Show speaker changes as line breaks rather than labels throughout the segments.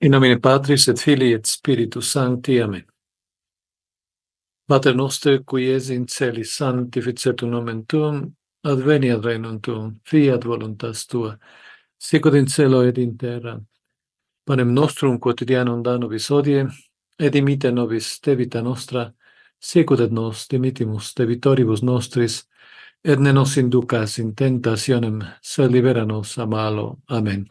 In nomine Patris et Filii et Spiritus Sancti. Amen. Pater noster, qui es in celis, sanctificetur nomen tuum, adveniat regnum tuum, fiat voluntas tua, sicut in cielo et in terra. Panem nostrum quotidianum da nobis hodie, et dimite nobis debita nostra, sicut et nos dimittimus debitoribus nostris, et ne nos inducas in tentationem, sed libera nos a malo. Amen.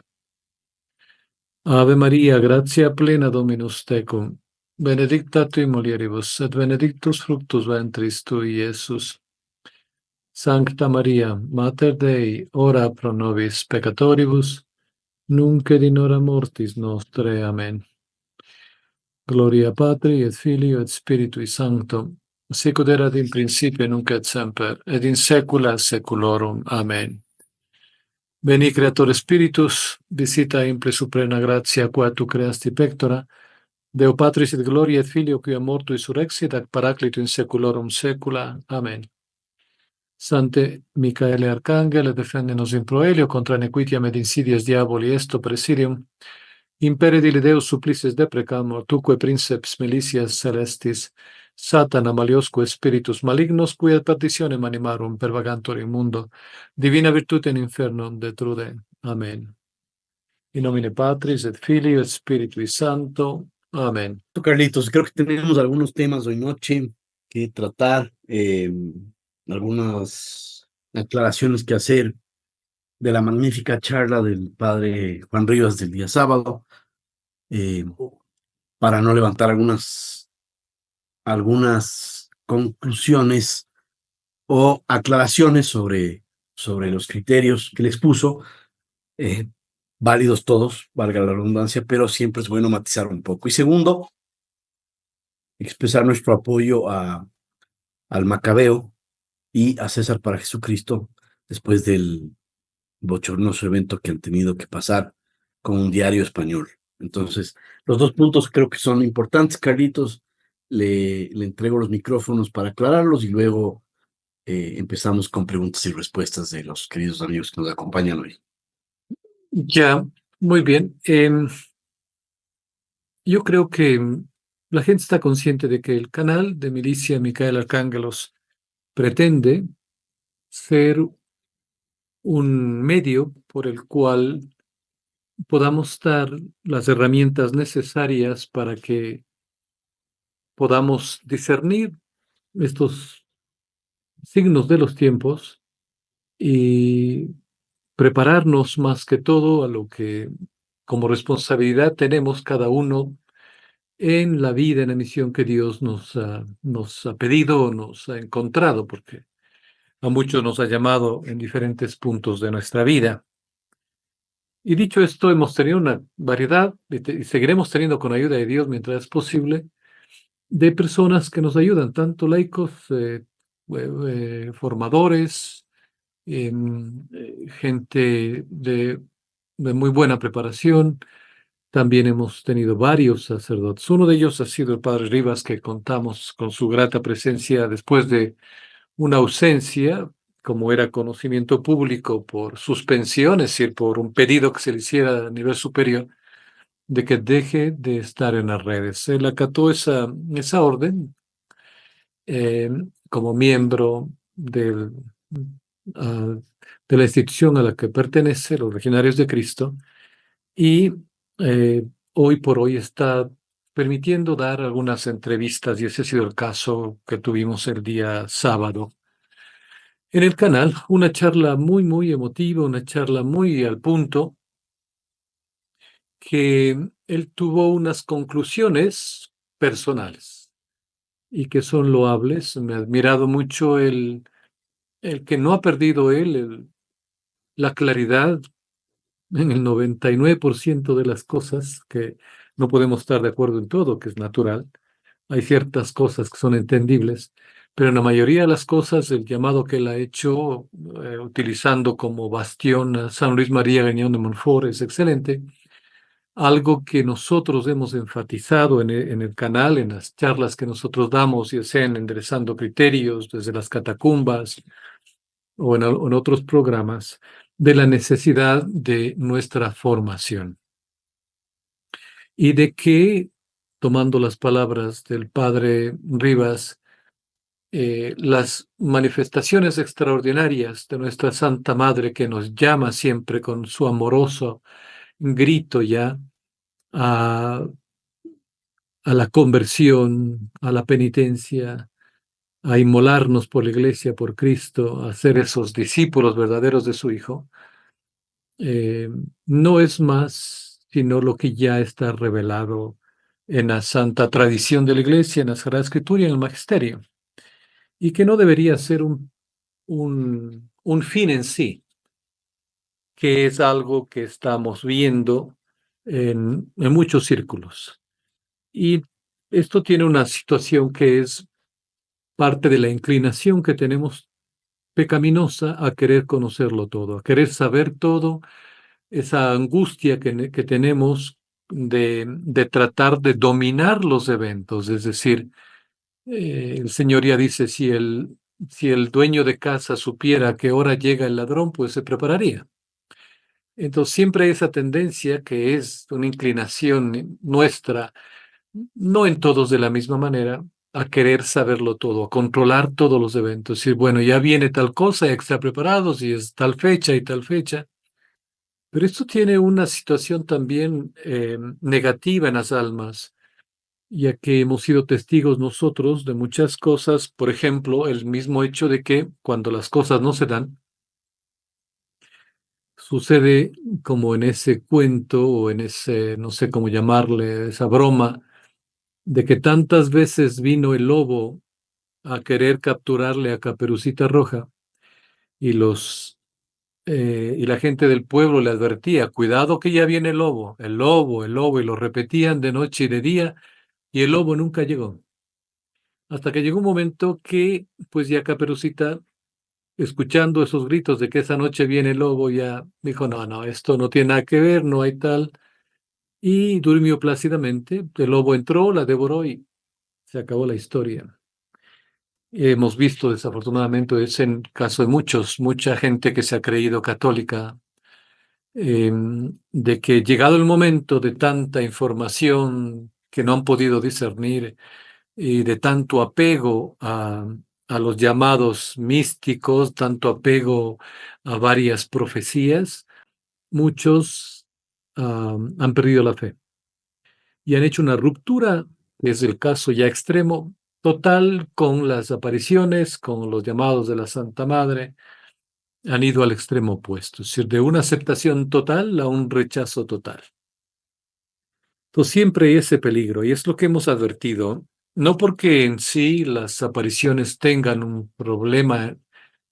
Ave Maria, gratia plena Dominus tecum, benedicta tui mulieribus, et benedictus fructus ventris tui, Iesus. Sancta Maria, Mater Dei, ora pro nobis peccatoribus, nunc et in hora mortis nostre. Amen. Gloria Patri et Filio et Spiritui Sancto, sicut erat in principio nunc et semper, et in saecula saeculorum. Amen. Veni, Creator Spiritus, visita imple suprema gratia qua tu creasti pectora, Deo Patris et Gloria et Filio, qui a mortu resurrexit, ac paraclitu in saeculorum saecula. Amen. Sante Micaele Arcangele, defende-nos in proelio contra nequitiam et insidias diaboli esto presidium. Impere dile Deus supplices deprecamur, tuque princeps militias celestis, Satana maliosque spiritus malignos, qui ad perditionem animarum pervagantur in mundo, divina virtute in infernum detrude. Amen. In nomine Patris et Filii et Spiritui Sancto. Amen.
Carlitos, creo que tenemos algunos temas hoy noche que tratar, algunas aclaraciones que hacer de la magnífica charla del padre Juan Rivas del día sábado, para no levantar algunas conclusiones o aclaraciones sobre los criterios que les puso, válidos todos, valga la redundancia, pero siempre es bueno matizar un poco. Y segundo, expresar nuestro apoyo al Macabeo y a César para Jesucristo después del bochornoso evento que han tenido que pasar con un diario español. Entonces, los dos puntos creo que son importantes. Carlitos, le entrego los micrófonos para aclararlos y luego empezamos con preguntas y respuestas de los queridos amigos que nos acompañan hoy.
Ya, muy bien. Yo creo que la gente está consciente de que el canal de Milicia Micael Arcángelos pretende ser un medio por el cual podamos dar las herramientas necesarias para que podamos discernir estos signos de los tiempos y prepararnos más que todo a lo que como responsabilidad tenemos cada uno en la vida, en la misión que Dios nos ha pedido, nos ha encontrado, porque a muchos nos ha llamado en diferentes puntos de nuestra vida. Y dicho esto, hemos tenido una variedad, y seguiremos teniendo con ayuda de Dios mientras es posible, de personas que nos ayudan, tanto laicos, formadores, gente de muy buena preparación. También hemos tenido varios sacerdotes. Uno de ellos ha sido el padre Rivas, que contamos con su grata presencia después de una ausencia, como era conocimiento público, por suspensión, es decir, por un pedido que se le hiciera a nivel superior, de que deje de estar en las redes. Él acató esa orden como miembro de la institución a la que pertenece, los Legionarios de Cristo, y hoy por hoy está permitiendo dar algunas entrevistas, y ese ha sido el caso que tuvimos el día sábado en el canal, una charla muy, muy emotiva, una charla muy al punto, que él tuvo unas conclusiones personales y que son loables. Me ha admirado mucho el que no ha perdido él la claridad en el 99% de las cosas, que no podemos estar de acuerdo en todo, que es natural. Hay ciertas cosas que son entendibles, pero en la mayoría de las cosas, el llamado que él ha hecho, utilizando como bastión a San Luis María Grignion de Montfort, es excelente. Algo que nosotros hemos enfatizado en el canal, en las charlas que nosotros damos, ya sea en Enderezando Criterios, desde las catacumbas o en otros programas, de la necesidad de nuestra formación. y de que, tomando las palabras del padre Rivas, las manifestaciones extraordinarias de nuestra Santa Madre que nos llama siempre con su amoroso grito ya a, a la conversión, a la penitencia, a inmolarnos por la Iglesia, por Cristo, a ser esos discípulos verdaderos de su Hijo, eh, no es más sino lo que ya está revelado en la santa tradición de la Iglesia, en la Sagrada Escritura y en el Magisterio, y que no debería ser un fin en sí, que es algo que estamos viendo en muchos círculos. Y esto tiene una situación que es parte de la inclinación que tenemos pecaminosa a querer conocerlo todo, a querer saber todo, esa angustia que tenemos de tratar de dominar los eventos. Es decir, el Señor ya dice, si el dueño de casa supiera a qué hora llega el ladrón, pues se prepararía. Entonces siempre hay esa tendencia que es una inclinación nuestra, no en todos de la misma manera, a querer saberlo todo, a controlar todos los eventos. Decir, bueno, ya viene tal cosa, ya está preparado, si es tal fecha y tal fecha. Pero esto tiene una situación también negativa en las almas, ya que hemos sido testigos nosotros de muchas cosas. Por ejemplo, el mismo hecho de que cuando las cosas no se dan, sucede como en ese cuento o en ese, no sé cómo llamarle, esa broma, de que tantas veces vino el lobo a querer capturarle a Caperucita Roja y y la gente del pueblo le advertía, cuidado que ya viene el lobo, el lobo, el lobo, y lo repetían de noche y de día, y el lobo nunca llegó. Hasta que llegó un momento que, pues ya Caperucita, escuchando esos gritos de que esa noche viene el lobo, ya dijo, no, no, esto no tiene nada que ver, no hay tal, y durmió plácidamente. El lobo entró, la devoró y se acabó la historia. Hemos visto desafortunadamente, es en caso de mucha gente que se ha creído católica, de que llegado el momento de tanta información que no han podido discernir y de tanto apego a los llamados místicos, tanto apego a varias profecías, muchos han perdido la fe y han hecho una ruptura, es el caso ya extremo, total con las apariciones, con los llamados de la Santa Madre, han ido al extremo opuesto, es decir, de una aceptación total a un rechazo total. Entonces siempre hay ese peligro y es lo que hemos advertido, no porque en sí las apariciones tengan un problema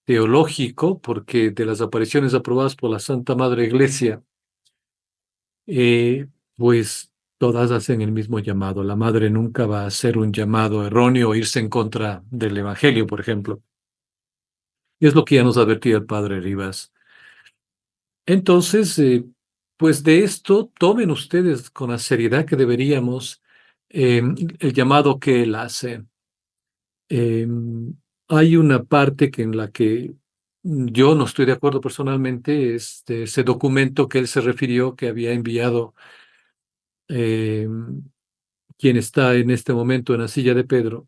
teológico, porque de las apariciones aprobadas por la Santa Madre Iglesia, eh, pues todas hacen el mismo llamado. La Madre nunca va a hacer un llamado erróneo o irse en contra del Evangelio, por ejemplo. Y es lo que ya nos advertía el Padre Rivas. Entonces, pues de esto tomen ustedes con la seriedad que deberíamos el llamado que él hace. Eh, Hay una parte que en la que yo no estoy de acuerdo personalmente, ese documento que él se refirió que había enviado eh, quien está en este momento en la silla de Pedro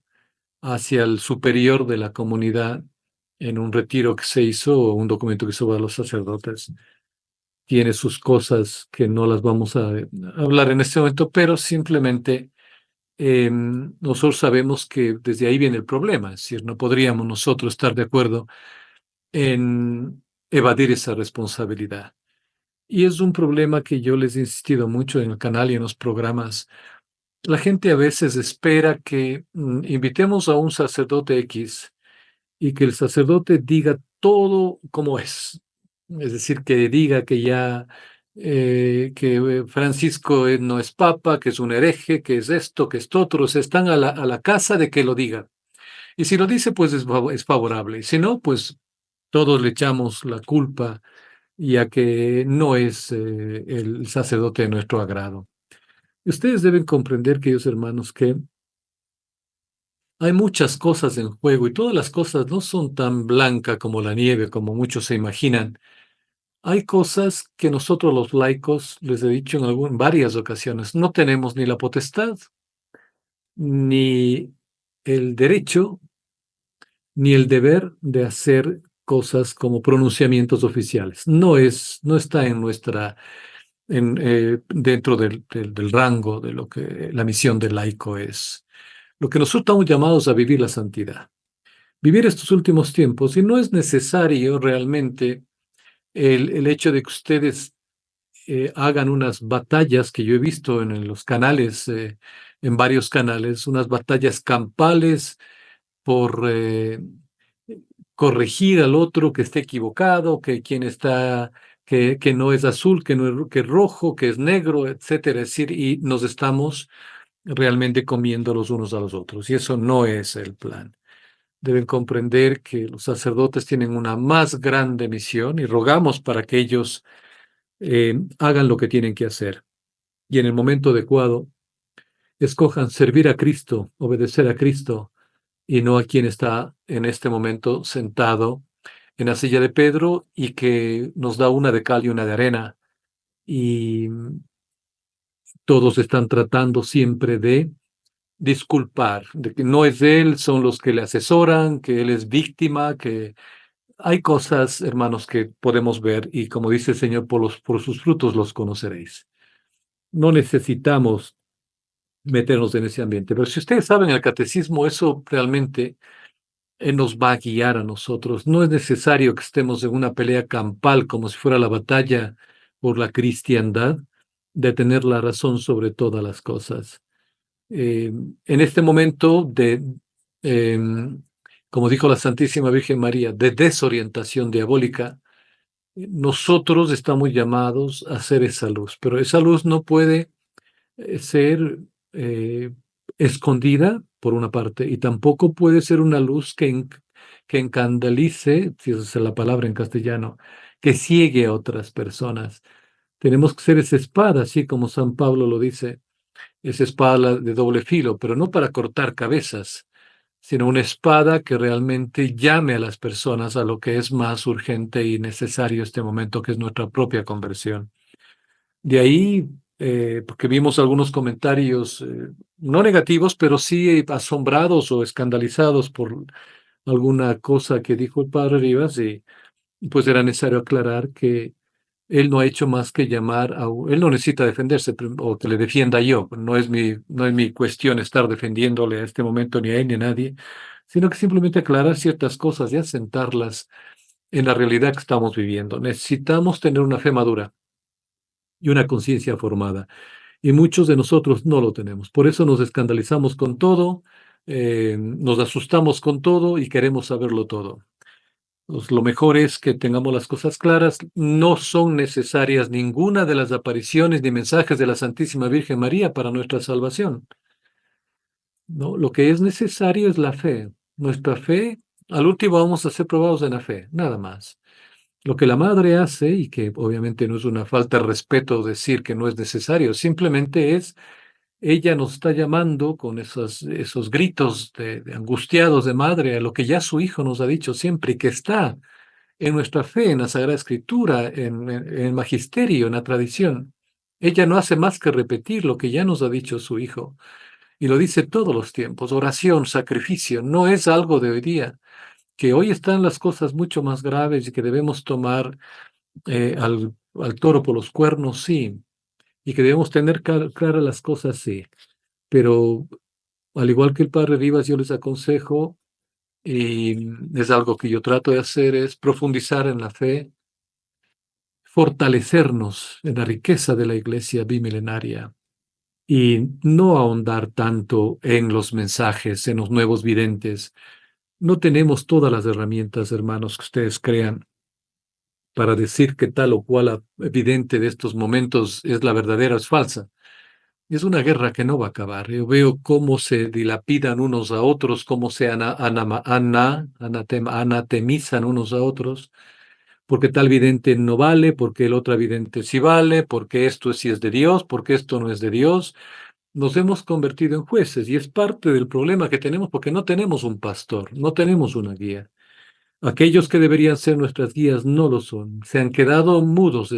hacia el superior de la comunidad en un retiro que se hizo, o un documento que hizo para los sacerdotes. Tiene sus cosas que no las vamos a hablar en este momento, pero simplemente nosotros sabemos que desde ahí viene el problema, es decir, no podríamos nosotros estar de acuerdo en evadir esa responsabilidad. Y es un problema que yo les he insistido mucho en el canal y en los programas. La gente a veces espera que invitemos a un sacerdote X y que el sacerdote diga todo como es. Es decir, que diga que ya que Francisco no es papa, que es un hereje, que es esto, que es otro. O sea, están a la casa de que lo diga. Y si lo dice, pues es favorable. Y si no, pues todos le echamos la culpa, ya que no es el sacerdote de nuestro agrado. Y ustedes deben comprender, queridos hermanos, que hay muchas cosas en juego y todas las cosas no son tan blancas como la nieve, como muchos se imaginan, Hay cosas que nosotros los laicos, les he dicho en varias ocasiones, no tenemos ni la potestad, ni el derecho, ni el deber de hacer cosas como pronunciamientos oficiales. No está en dentro del rango de lo que la misión del laico es. Lo que nosotros estamos llamados a vivir la santidad. Vivir estos últimos tiempos, y no es necesario realmente el hecho de que ustedes hagan unas batallas que yo he visto en los canales, en varios canales, unas batallas campales por corregir al otro que esté equivocado, que no es azul, que es rojo, que es negro, etcétera. Es decir, y nos estamos realmente comiendo los unos a los otros. Y eso no es el plan. Deben comprender que los sacerdotes tienen una más grande misión y rogamos para que ellos hagan lo que tienen que hacer. Y en el momento adecuado, escojan servir a Cristo, obedecer a Cristo y no a quien está en este momento sentado en la silla de Pedro y que nos da una de cal y una de arena. Y todos están tratando siempre de disculpar, de que no es él, son los que le asesoran, que él es víctima, que hay cosas, hermanos, que podemos ver y como dice el Señor, por sus frutos los conoceréis. No necesitamos meternos en ese ambiente, pero si ustedes saben el catecismo, eso realmente nos va a guiar a nosotros. No es necesario que estemos en una pelea campal como si fuera la batalla por la cristiandad, de tener la razón sobre todas las cosas. En este momento eh, como dijo la Santísima Virgen María, de desorientación diabólica, nosotros estamos llamados a hacer esa luz, pero esa luz no puede ser eh, escondida, por una parte, y tampoco puede ser una luz que encandalice, si esa es la palabra en castellano, que ciegue a otras personas. Tenemos que ser esa espada, así como San Pablo lo dice, esa espada de doble filo, pero no para cortar cabezas, sino una espada que realmente llame a las personas a lo que es más urgente y necesario este momento, que es nuestra propia conversión. De ahí, porque vimos algunos comentarios, no negativos, pero sí asombrados o escandalizados por alguna cosa que dijo el padre Rivas, y pues era necesario aclarar que él no ha hecho más que él no necesita defenderse o que le defienda yo. No es mi cuestión estar defendiéndole a este momento ni a él ni a nadie, sino que simplemente aclarar ciertas cosas y asentarlas en la realidad que estamos viviendo. Necesitamos tener una fe madura y una conciencia formada. Y muchos de nosotros no lo tenemos. Por eso nos escandalizamos con todo, nos asustamos con todo y queremos saberlo todo. Pues lo mejor es que tengamos las cosas claras. No son necesarias ninguna de las apariciones ni mensajes de la Santísima Virgen María para nuestra salvación. ¿No? Lo que es necesario es la fe. Nuestra fe, al último vamos a ser probados en la fe, nada más. Lo que la madre hace, y que obviamente no es una falta de respeto decir que no es necesario, simplemente es, ella nos está llamando con esos gritos de angustiados de madre a lo que ya su hijo nos ha dicho siempre y que está en nuestra fe, en la Sagrada Escritura, en el magisterio, en la tradición. Ella no hace más que repetir lo que ya nos ha dicho su hijo y lo dice todos los tiempos, oración, sacrificio, no es algo de hoy día, que hoy están las cosas mucho más graves y que debemos tomar al toro por los cuernos, sí, y que debemos tener claras las cosas, sí, pero al igual que el padre Rivas, yo les aconsejo, y es algo que yo trato de hacer, es profundizar en la fe, fortalecernos en la riqueza de la iglesia bimilenaria y no ahondar tanto en los mensajes, en los nuevos videntes. No tenemos todas las herramientas, hermanos, que ustedes crean para decir que tal o cual evidente de estos momentos es la verdadera o es falsa. Es una guerra que no va a acabar. Yo veo cómo se dilapidan unos a otros, cómo se anatemizan unos a otros, porque tal vidente no vale, porque el otro vidente sí vale, porque esto sí es de Dios, porque esto no es de Dios. Nos hemos convertido en jueces y es parte del problema que tenemos porque no tenemos un pastor, no tenemos una guía. Aquellos que deberían ser nuestras guías no lo son. Se han quedado mudos,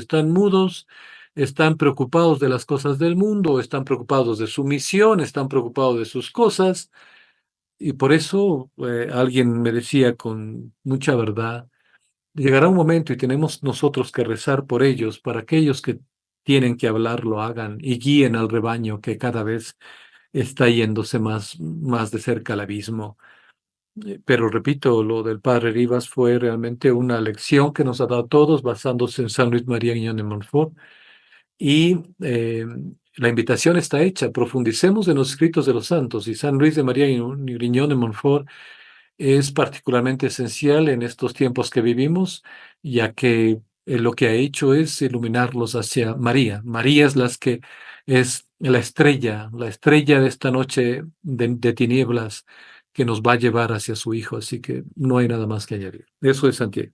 están preocupados de las cosas del mundo, están preocupados de su misión, están preocupados de sus cosas. Y por eso alguien me decía con mucha verdad, llegará un momento y tenemos nosotros que rezar por ellos, para aquellos que tienen que hablar lo hagan y guíen al rebaño que cada vez está yéndose más de cerca al abismo. Pero repito, lo del padre Rivas fue realmente una lección que nos ha dado a todos basándose en San Luis María Guiñón de Montfort. Y la invitación está hecha, profundicemos en los escritos de los santos y San Luis de María Griñón de Montfort es particularmente esencial en estos tiempos que vivimos, ya que lo que ha hecho es iluminarlos hacia María. María es que es la estrella de esta noche de tinieblas que nos va a llevar hacia su Hijo, así que no hay nada más que añadir. Eso es Santiago.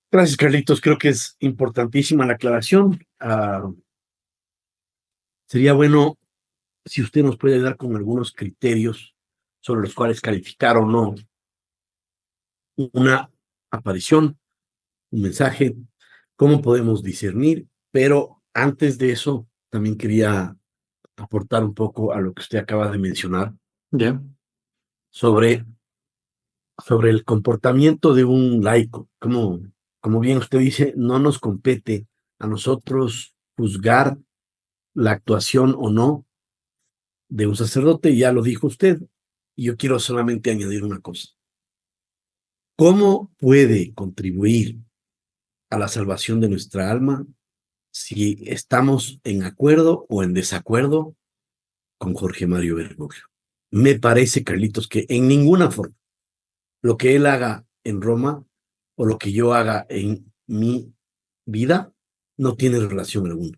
Gracias, Carlitos. Creo que es importantísima la aclaración. Sería bueno si usted nos puede dar con algunos criterios sobre los cuales calificar o no una aparición, un mensaje, cómo podemos discernir, pero antes de eso, también quería aportar un poco a lo que usted acaba de mencionar
¿Ya?
sobre, sobre el comportamiento de un laico. Como bien usted dice, no nos compete a nosotros juzgar la actuación o no de un sacerdote, ya lo dijo usted, y yo quiero solamente añadir una cosa. ¿Cómo puede contribuir a la salvación de nuestra alma si estamos en acuerdo o en desacuerdo con Jorge Mario Bergoglio? Me parece, Carlitos, que en ninguna forma lo que él haga en Roma o lo que yo haga en mi vida no tiene relación alguna.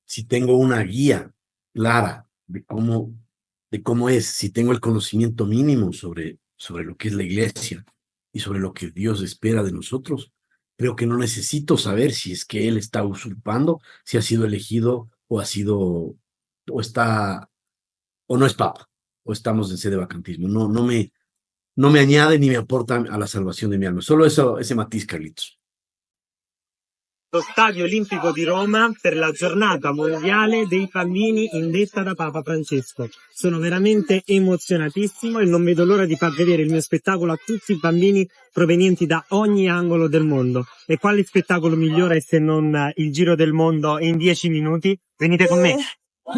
Si tengo una guía clara de cómo es, si tengo el conocimiento mínimo sobre lo que es la iglesia y sobre lo que Dios espera de nosotros, creo que no necesito saber si es que Él está usurpando, si ha sido elegido o o está, o no es papa, o estamos en sede vacantismo. No me añade ni me aporta a la salvación de mi alma. Solo eso, ese matiz, Carlitos.
Lo Stadio Olimpico di Roma per la giornata mondiale dei bambini indetta da Papa Francesco. Sono veramente emozionatissimo e non vedo l'ora di far vedere il mio spettacolo a tutti i bambini provenienti da ogni angolo del mondo. E quale spettacolo migliore se non il giro del mondo in 10 minuti? Venite con me. Oh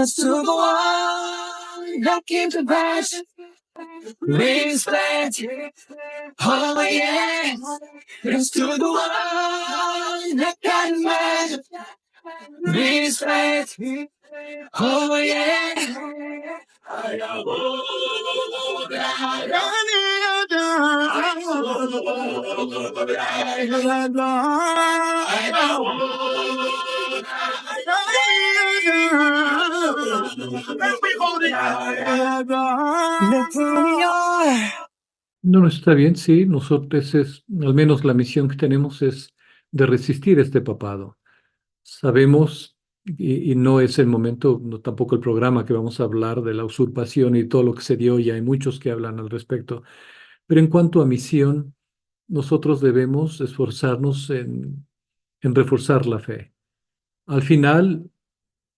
yeah, it's to the one that can measure respect. Oh yeah, I
No, no está bien, sí. Nosotros al menos la misión que tenemos es de resistir este papado. Sabemos, y no es el momento, no, tampoco el programa que vamos a hablar de la usurpación y todo lo que se dio, y hay muchos que hablan al respecto. Pero en cuanto a misión, nosotros debemos esforzarnos en reforzar la fe. Al final,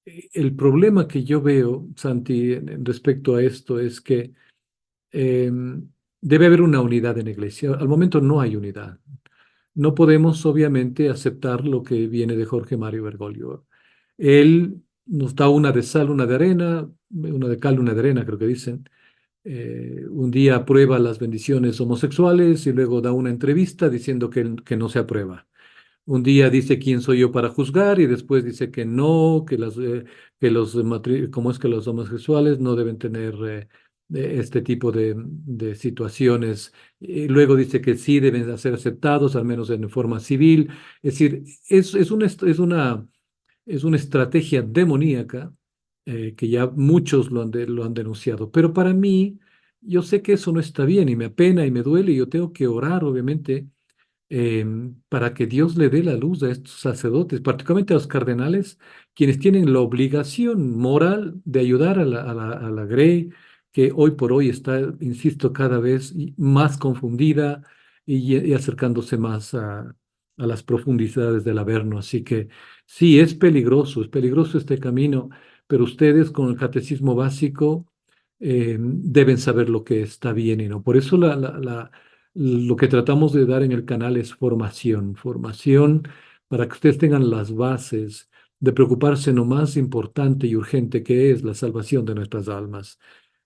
el problema que yo veo, Santi, en respecto a esto es que eh, debe haber una unidad en la iglesia. Al momento no hay unidad. No podemos, obviamente, aceptar lo que viene de Jorge Mario Bergoglio. Él nos da una de sal, una de arena, una de cal, una de arena, creo que dicen. Un día aprueba las bendiciones homosexuales y luego da una entrevista diciendo que no se aprueba. Un día dice quién soy yo para juzgar y después dice que no, cómo es que los homosexuales no deben tener este tipo de situaciones. Y luego dice que sí deben ser aceptados, al menos en forma civil. Es decir, es una estrategia demoníaca que ya muchos lo han denunciado. Pero para mí, yo sé que eso no está bien y me apena y me duele y yo tengo que orar, obviamente para que Dios le dé la luz a estos sacerdotes, particularmente a los cardenales, quienes tienen la obligación moral de ayudar a la Grey, que hoy por hoy está, insisto, cada vez más confundida y acercándose más a las profundidades del Averno. Así que sí, es peligroso este camino, pero ustedes con el catecismo básico deben saber lo que está bien y no. Por eso lo que tratamos de dar en el canal es formación, formación para que ustedes tengan las bases de preocuparse en lo más importante y urgente que es la salvación de nuestras almas.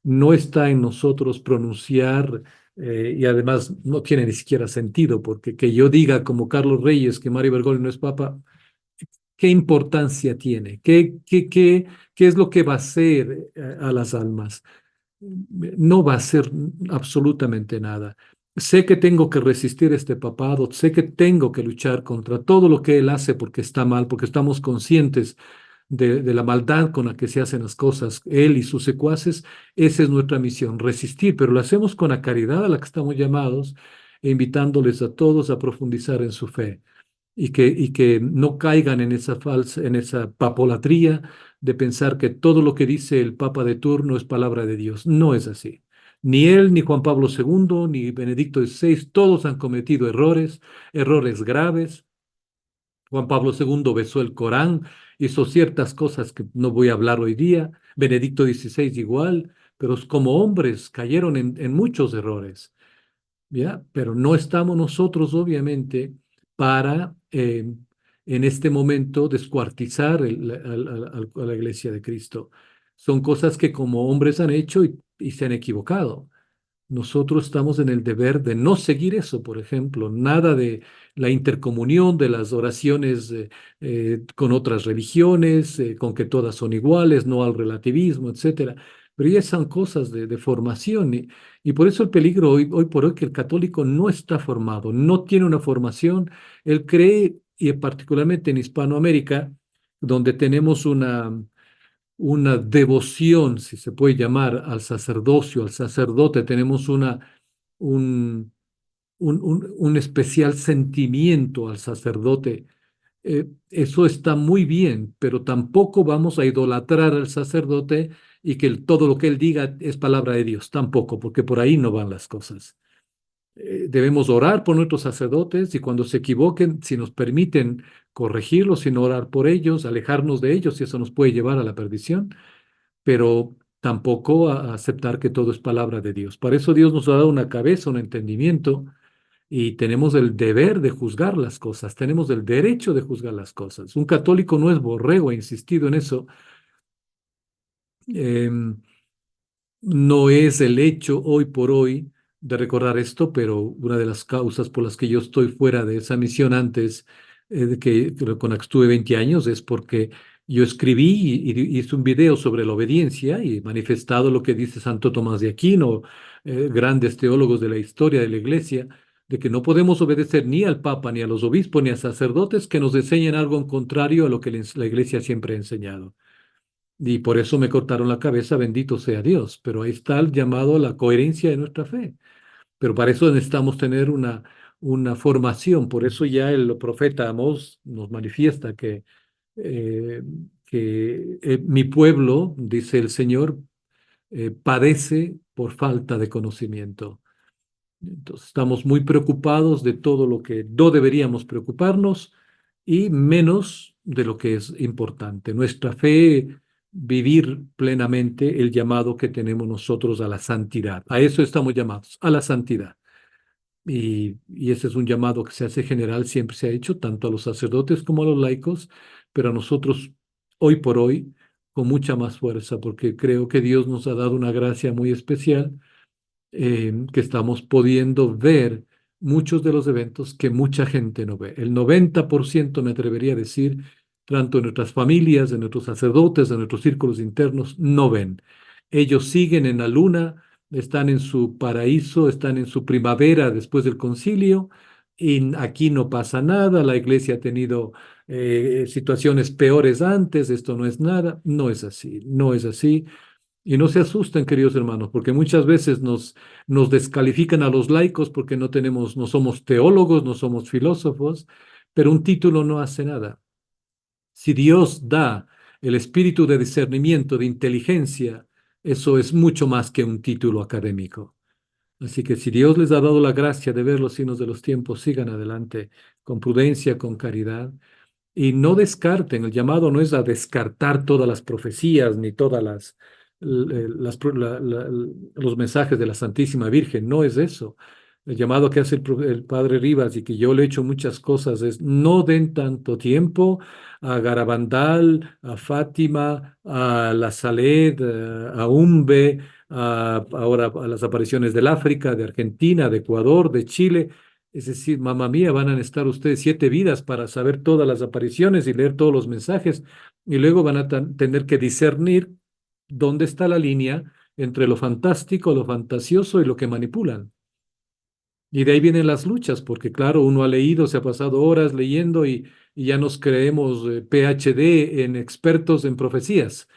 No está en nosotros pronunciar, y además no tiene ni siquiera sentido, porque que yo diga como Carlos Reyes que Mario Bergoglio no es papa, ¿qué importancia tiene? ¿Qué es lo que va a hacer a las almas? No va a hacer absolutamente nada. Sé que tengo que resistir este papado, sé que tengo que luchar contra todo lo que él hace porque está mal, porque estamos conscientes de la maldad con la que se hacen las cosas, él y sus secuaces. Esa es nuestra misión, resistir, pero lo hacemos con la caridad a la que estamos llamados, e invitándoles a todos a profundizar en su fe y que no caigan en esa falsa, en esa papolatría de pensar que todo lo que dice el Papa de turno es palabra de Dios. No es así. Ni él, ni Juan Pablo II, ni Benedicto XVI, todos han cometido errores, errores graves. Juan Pablo II besó el Corán, hizo ciertas cosas que no voy a hablar hoy día. Benedicto XVI igual, pero como hombres cayeron en muchos errores. ¿Ya? Pero no estamos nosotros, obviamente, para en este momento descuartizar a la Iglesia de Cristo. Son cosas que como hombres han hecho y se han equivocado. Nosotros estamos en el deber de no seguir eso, por ejemplo, nada de la intercomunión, de las oraciones con otras religiones, con que todas son iguales, no al relativismo, etcétera. Pero ya son cosas de formación y por eso el peligro hoy por hoy que el católico no está formado, no tiene una formación. Él cree, y particularmente en Hispanoamérica, donde tenemos una devoción, si se puede llamar, al sacerdocio, al sacerdote, tenemos un, un especial sentimiento al sacerdote. Eso está muy bien, pero tampoco vamos a idolatrar al sacerdote y que todo lo que él diga es palabra de Dios, tampoco, porque por ahí no van las cosas. Debemos orar por nuestros sacerdotes y cuando se equivoquen, si nos permiten corregirlos, sino orar por ellos, alejarnos de ellos, y eso nos puede llevar a la perdición, pero tampoco a aceptar que todo es palabra de Dios. Para eso Dios nos ha dado una cabeza, un entendimiento, y tenemos el deber de juzgar las cosas, tenemos el derecho de juzgar las cosas. Un católico no es borrego, he insistido en eso. Em, no es el hecho hoy por hoy de recordar esto, pero una de las causas por las que yo estoy fuera de esa misión antes, con la que estuve 20 años, es porque yo escribí y hice un video sobre la obediencia y he manifestado lo que dice Santo Tomás de Aquino, grandes teólogos de la historia de la Iglesia, de que no podemos obedecer ni al Papa, ni a los obispos, ni a sacerdotes que nos enseñen algo en contrario a lo que la Iglesia siempre ha enseñado. Y por eso me cortaron la cabeza, bendito sea Dios. Pero ahí está el llamado a la coherencia de nuestra fe. Pero para eso necesitamos tener una formación. Por eso ya el profeta Amós nos manifiesta eh, que mi pueblo, dice el Señor, padece por falta de conocimiento. Entonces estamos muy preocupados de todo lo que no deberíamos preocuparnos y menos de lo que es importante. Nuestra fe, vivir plenamente el llamado que tenemos nosotros a la santidad. A eso estamos llamados, a la santidad. Y ese es un llamado que se hace general, siempre se ha hecho, tanto a los sacerdotes como a los laicos, pero a nosotros hoy por hoy con mucha más fuerza, porque creo que Dios nos ha dado una gracia muy especial, que estamos pudiendo ver muchos de los eventos que mucha gente no ve. El 90% me atrevería a decir, tanto en nuestras familias, de nuestros sacerdotes, de nuestros círculos internos, no ven. Ellos siguen en la luna, están en su paraíso, están en su primavera después del concilio, y aquí no pasa nada, la iglesia ha tenido situaciones peores antes, esto no es nada. No es así, no es así. Y no se asusten, queridos hermanos, porque muchas veces nos descalifican a los laicos porque no somos teólogos, no somos filósofos, pero un título no hace nada. Si Dios da el espíritu de discernimiento, de inteligencia, eso es mucho más que un título académico. Así que si Dios les ha dado la gracia de ver los signos de los tiempos, sigan adelante con prudencia, con caridad. Y no descarten, el llamado no es a descartar todas las profecías ni todas los mensajes de la Santísima Virgen, no es eso. El llamado que hace el padre Rivas y que yo le he hecho muchas cosas es no den tanto tiempo a Garabandal, a Fátima, a La Saled, a Umbe, ahora a las apariciones del África, de Argentina, de Ecuador, de Chile. Es decir, mamá mía, van a necesitar ustedes 7 vidas para saber todas las apariciones y leer todos los mensajes, y luego van a tener que discernir dónde está la línea entre lo fantástico, lo fantasioso y lo que manipulan. Y de ahí vienen las luchas, porque claro, uno ha leído, se ha pasado horas leyendo y ya nos creemos PhD en expertos en profecías,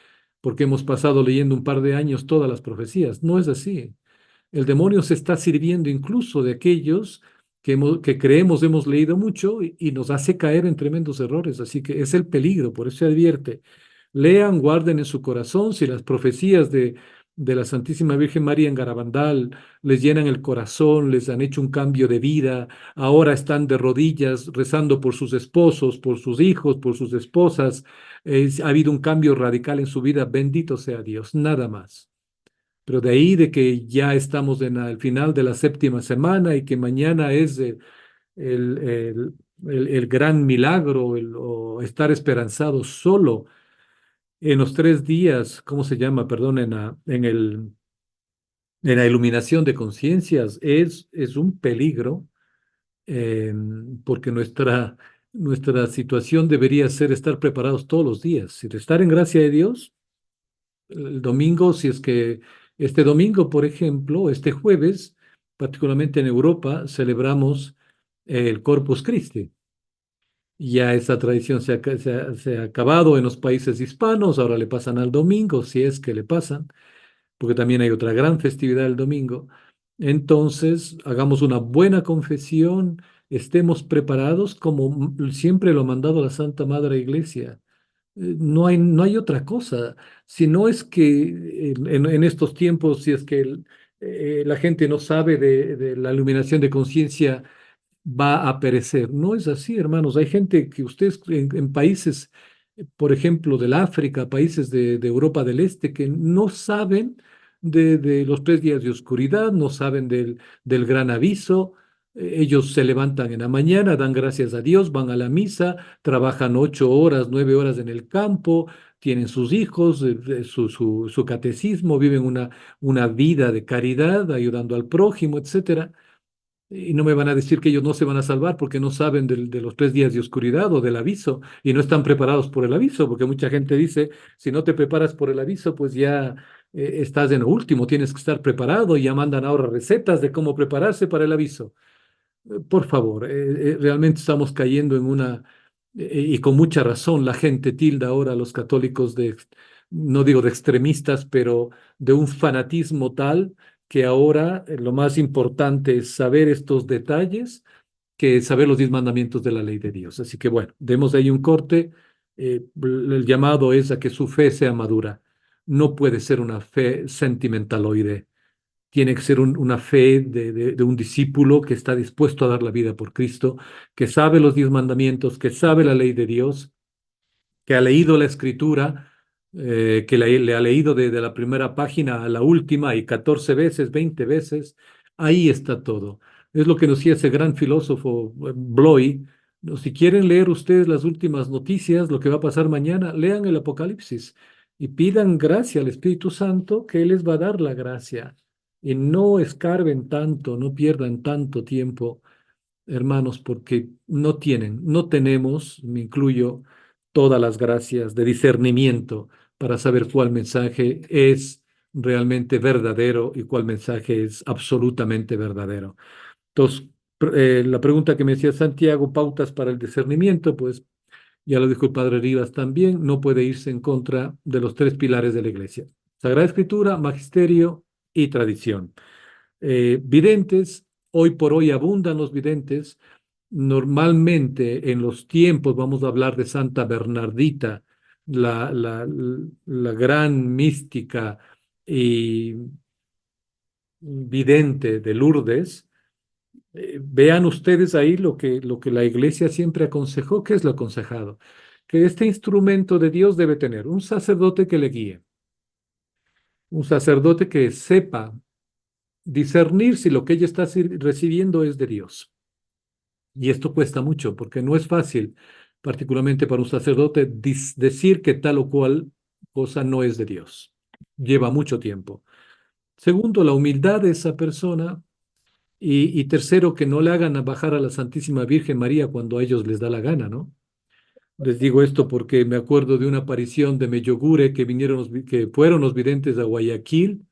porque hemos pasado leyendo un par de años todas las profecías. No es así. El demonio se está sirviendo incluso de aquellos que creemos hemos leído mucho y nos hace caer en tremendos errores. Así que es el peligro, por eso se advierte. Lean, guarden en su corazón si las profecías de la Santísima Virgen María en Garabandal les llenan el corazón, les han hecho un cambio de vida, ahora están de rodillas rezando por sus esposos, por sus hijos, por sus esposas. Ha habido un cambio radical en su vida, bendito sea Dios, nada más. Pero de ahí de que ya estamos en el final de la 7ª semana y que mañana es el, el- el gran milagro o estar esperanzado solo en los 3 días, ¿cómo se llama? Perdón, en la iluminación de conciencias, es un peligro, porque nuestra situación debería ser estar preparados todos los días. Si de estar en gracia de Dios, el domingo, si es que este domingo, por ejemplo, este jueves, particularmente en Europa, celebramos el Corpus Christi. Ya esa tradición se ha acabado en los países hispanos, ahora le pasan al domingo, si es que le pasan, porque también hay otra gran festividad el domingo. Entonces, hagamos una buena confesión, estemos preparados como siempre lo ha mandado la Santa Madre Iglesia. No hay otra cosa. Si no es que en estos tiempos, si es que la gente no sabe de la iluminación de conciencia, va a perecer. No es así, hermanos. Hay gente que ustedes en países, por ejemplo, del África, países de Europa del Este, que no saben de los 3 días de oscuridad, no saben del gran aviso. Ellos se levantan en la mañana, dan gracias a Dios, van a la misa, trabajan 8 horas, 9 horas en el campo, tienen sus hijos, su catecismo, viven una vida de caridad, ayudando al prójimo, etcétera. Y no me van a decir que ellos no se van a salvar porque no saben de los 3 días de oscuridad o del aviso y no están preparados por el aviso, porque mucha gente dice, si no te preparas por el aviso, pues ya estás en lo último, tienes que estar preparado y ya mandan ahora recetas de cómo prepararse para el aviso. Por favor, realmente estamos cayendo en y con mucha razón, la gente tilda ahora a los católicos no digo de extremistas, pero de un fanatismo tal que ahora lo más importante es saber estos detalles que saber los 10 mandamientos de la ley de Dios. Así que bueno, demos ahí un corte. El llamado es a que su fe sea madura. No puede ser una fe sentimentaloide. Tiene que ser una fe de un discípulo que está dispuesto a dar la vida por Cristo, que sabe los 10 mandamientos, que sabe la ley de Dios, que ha leído la escritura, que le ha leído desde la primera página a la última y 14 veces, 20 veces. Ahí está todo. Es lo que nos decía ese gran filósofo Bloy. No, si quieren leer ustedes las últimas noticias, lo que va a pasar mañana, lean el Apocalipsis y pidan gracia al Espíritu Santo, que Él les va a dar la gracia. Y no escarben tanto, no pierdan tanto tiempo, hermanos, porque no tenemos, me incluyo, todas las gracias de discernimiento para saber cuál mensaje es realmente verdadero y cuál mensaje es absolutamente verdadero. Entonces, la pregunta que me decía Santiago, pautas para el discernimiento, pues ya lo dijo el padre Rivas también, no puede irse en contra de los 3 pilares de la iglesia: Sagrada Escritura, Magisterio y Tradición. Videntes, hoy por hoy abundan los videntes. Normalmente en los tiempos, vamos a hablar de Santa Bernardita, la gran mística y vidente de Lourdes, vean ustedes ahí lo que la iglesia siempre aconsejó. ¿Qué es lo aconsejado? Que este instrumento de Dios debe tener un sacerdote que le guíe, un sacerdote que sepa discernir si lo que ella está recibiendo es de Dios. Y esto cuesta mucho porque no es fácil, particularmente para un sacerdote, decir que tal o cual cosa no es de Dios. Lleva mucho tiempo. Segundo, la humildad de esa persona. Y tercero, que no le hagan bajar a la Santísima Virgen María cuando a ellos les da la gana, ¿no? Les digo esto porque me acuerdo de una aparición de Meyogure que vinieron, que fueron los videntes a Guayaquil,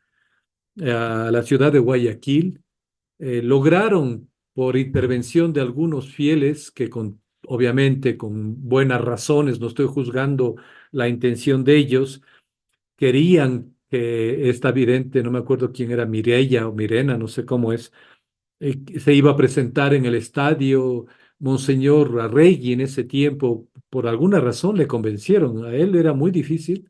a la ciudad de Guayaquil. Lograron, por intervención de algunos fieles, que obviamente con buenas razones, no estoy juzgando la intención de ellos, querían que esta vidente, no me acuerdo quién era, Mireya o Mirena, no sé cómo es, se iba a presentar en el estadio. Monseñor Arregui en ese tiempo, por alguna razón le convencieron, a él era muy difícil,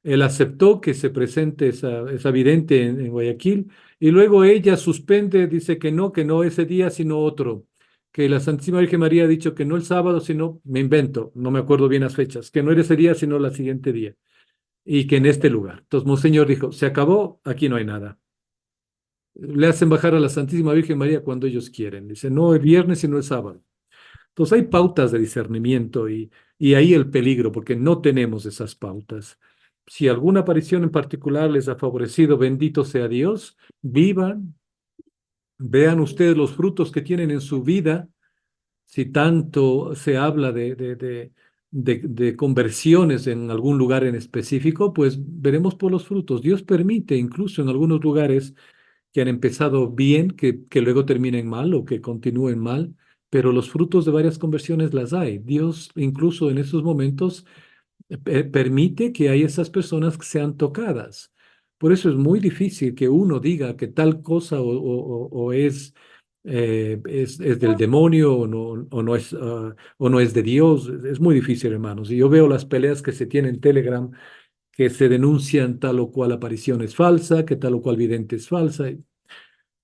él aceptó que se presente esa vidente en Guayaquil y luego ella suspende, dice que no ese día, sino otro, que la Santísima Virgen María ha dicho que no el sábado, sino, me invento, no me acuerdo bien las fechas, que no era ese día, sino la siguiente día, y que en este lugar. Entonces, Monseñor dijo, se acabó, aquí no hay nada. Le hacen bajar a la Santísima Virgen María cuando ellos quieren. Dice, no el viernes, sino el sábado. Entonces hay pautas de discernimiento y ahí el peligro, porque no tenemos esas pautas. Si alguna aparición en particular les ha favorecido, bendito sea Dios, vivan, vean ustedes los frutos que tienen en su vida. Si tanto se habla de conversiones en algún lugar en específico, pues veremos por los frutos. Dios permite incluso en algunos lugares que han empezado bien, que luego terminen mal o que continúen mal, pero los frutos de varias conversiones las hay. Dios incluso en esos momentos permite que hay esas personas que sean tocadas. Por eso es muy difícil que uno diga que tal cosa o es del demonio o no es de Dios. Es muy difícil, hermanos. Y yo veo las peleas que se tienen en Telegram, que se denuncian tal o cual aparición es falsa, que tal o cual vidente es falsa.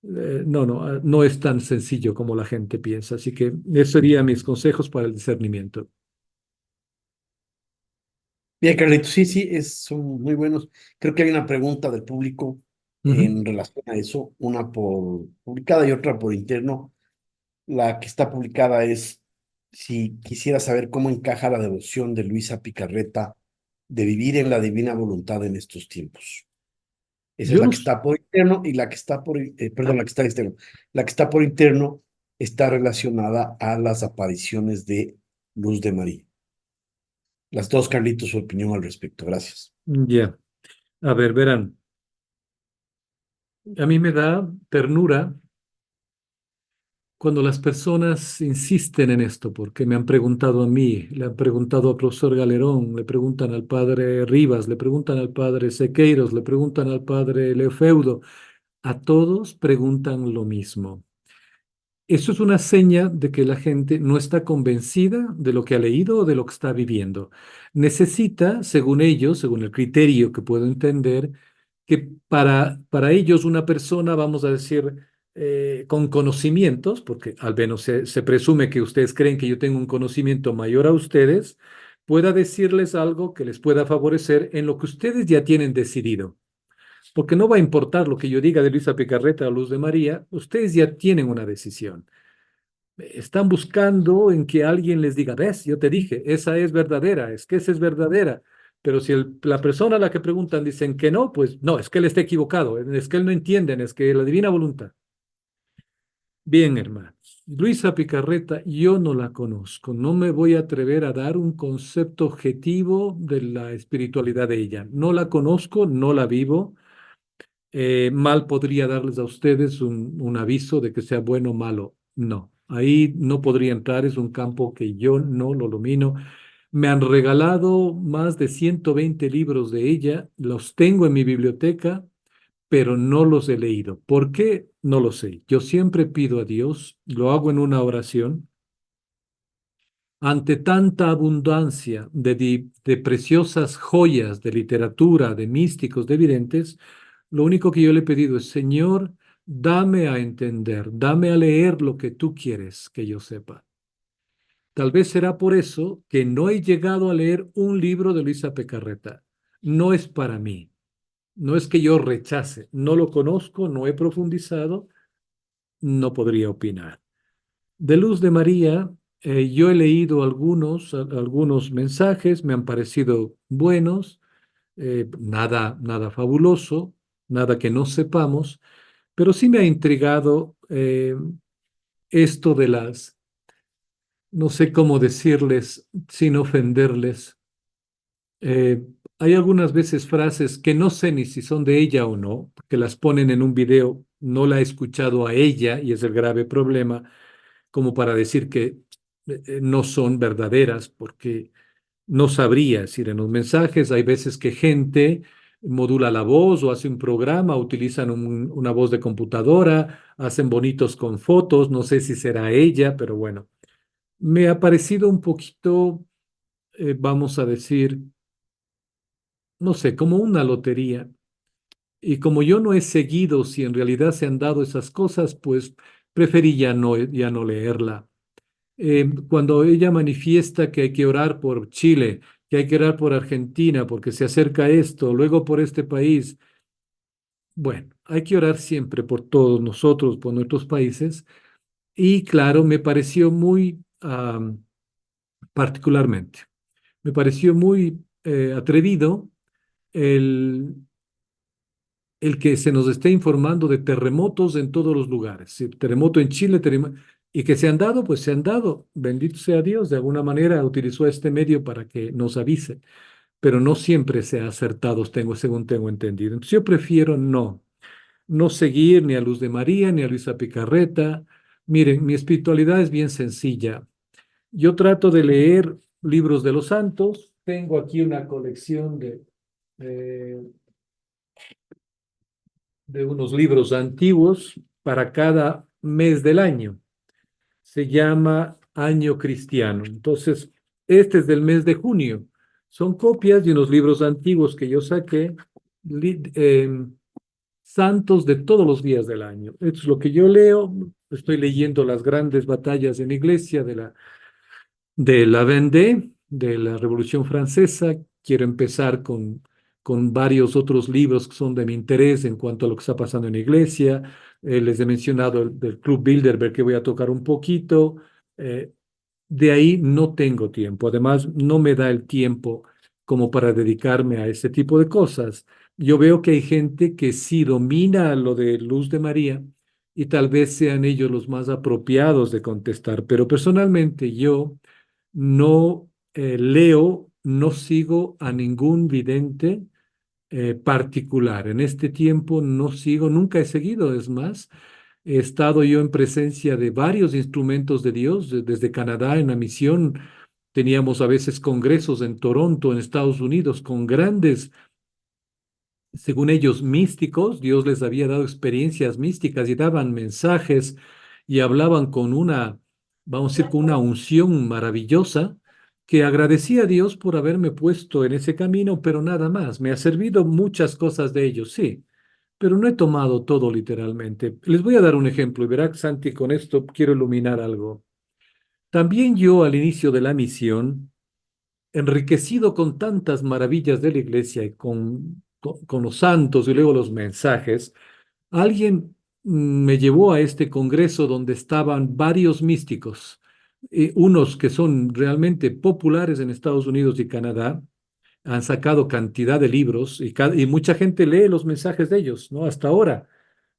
No es tan sencillo como la gente piensa. Así que esos serían mis consejos para el discernimiento.
Bien, Carlitos, sí, sí, son muy buenos. Creo que hay una pregunta del público
Ujú.
en relación a eso, una por publicada y otra por interno. La que está publicada es si quisiera saber cómo encaja la devoción de Luisa Picarreta de vivir en la divina voluntad en estos tiempos. Esa es
Yo
la
no,
que está por interno y la que está perdón, la que está externo. La que está por interno está relacionada a las apariciones de Luz de María. Las dos, Carlitos, su opinión al respecto. Gracias.
ya. A ver, verán. A mí me da ternura cuando las personas insisten en esto, porque me han preguntado a mí, le han preguntado al profesor Galerón, le preguntan al padre Rivas, le preguntan al padre Sequeiros, le preguntan al padre Leofeudo. A todos preguntan lo mismo. Eso es una seña de que la gente no está convencida de lo que ha leído o de lo que está viviendo. Necesita, según ellos, según el criterio que puedo entender, que para ellos una persona, vamos a decir, con conocimientos, porque al menos se presume que ustedes creen que yo tengo un conocimiento mayor a ustedes, pueda decirles algo que les pueda favorecer en lo que ustedes ya tienen decidido. Porque no va a importar lo que yo diga de Luisa Picarreta o Luz de María, ustedes ya tienen una decisión. Están buscando en que alguien les diga, ves, yo te dije, esa es verdadera, es que esa es verdadera. Pero si la persona a la que preguntan dicen que no, pues no, es que él está equivocado, es que él no entiende, es que la divina voluntad. Bien, hermanos, Luisa Picarreta, yo no la conozco, no me voy a atrever a dar un concepto objetivo de la espiritualidad de ella. No la conozco, no la vivo. Mal podría darles a ustedes un aviso de que sea bueno o malo. No, ahí no podría entrar, es un campo que yo no lo domino. Me han regalado más de 120 libros de ella, los tengo en mi biblioteca, pero no los he leído. ¿Por qué? No lo sé. Yo siempre pido a Dios, lo hago en una oración, ante tanta abundancia de preciosas joyas de literatura, de místicos, de videntes, Lo único que yo le he pedido es, Señor, dame a entender, dame a leer lo que tú quieres que yo sepa. Tal vez será por eso que no he llegado a leer un libro de Luisa Pecarreta. No es para mí. No es que yo rechace, no lo conozco, no he profundizado, no podría opinar. De Luz de María, yo he leído algunos mensajes, me han parecido buenos, nada fabuloso, nada que no sepamos, pero sí me ha intrigado esto de no sé cómo decirles sin ofenderles. Eh, Hay algunas veces frases que no sé ni si son de ella o no, porque las ponen en un video, no la he escuchado a ella y es el grave problema, como para decir que no son verdaderas, porque no sabría decir en los mensajes, hay veces que gente modula la voz o hace un programa, utilizan una voz de computadora, hacen bonitos con fotos, no sé si será ella, pero bueno, me ha parecido un poquito, vamos a decir, no sé, como una lotería. Y como yo no he seguido si en realidad se han dado esas cosas, pues preferí ya no leerla. Cuando ella manifiesta que hay que orar por Chile, que hay que orar por Argentina, porque se acerca esto, luego por este país, bueno, hay que orar siempre por todos nosotros, por nuestros países. Y claro, me pareció muy, particularmente, me pareció muy atrevido el el que se nos esté informando de terremotos en todos los lugares. Sí, terremoto en Chile, y que se han dado, pues se han dado. Bendito sea Dios, de alguna manera utilizó este medio para que nos avise, pero no siempre se ha acertado, según tengo entendido. Entonces yo prefiero no seguir ni a Luz de María ni a Luisa Picarreta. Miren, mi espiritualidad es bien sencilla. Yo trato de leer libros de los santos. Tengo aquí una colección eh, de unos libros antiguos para cada mes del año. Se llama Año Cristiano. Entonces, este es del mes de junio. Son copias de unos libros antiguos que yo saqué, santos de todos los días del año. Esto es lo que yo leo. Estoy leyendo las grandes batallas en la iglesia de la Vendée, de la Revolución Francesa. Quiero empezar con varios otros libros que son de mi interés en cuanto a lo que está pasando en la iglesia. Les he mencionado del Club Bilderberg que voy a tocar un poquito. Eh, de ahí no tengo tiempo. Además, no me da el tiempo como para dedicarme a ese tipo de cosas. Yo veo que hay gente que sí domina lo de Luz de María y tal vez sean ellos los más apropiados de contestar, pero personalmente yo no leo, no sigo a ningún vidente particular. En este tiempo no sigo, nunca he seguido, es más, he estado yo en presencia de varios instrumentos de Dios, desde Canadá en la misión. Teníamos a veces congresos en Toronto, en Estados Unidos, con grandes, según ellos, místicos. Dios les había dado experiencias místicas y daban mensajes y hablaban con vamos a decir, con una unción maravillosa que agradecía a Dios por haberme puesto en ese camino, pero nada más. Me ha servido muchas cosas de ellos, sí, pero no he tomado todo literalmente. Les voy a dar un ejemplo y verá, Santi, con esto quiero iluminar algo. También yo al inicio de la misión, enriquecido con tantas maravillas de la iglesia y con los santos y luego los mensajes, alguien me llevó a este congreso donde estaban varios místicos, unos que son realmente populares en Estados Unidos y Canadá, han sacado cantidad de libros y mucha gente lee los mensajes de ellos, ¿no? Hasta ahora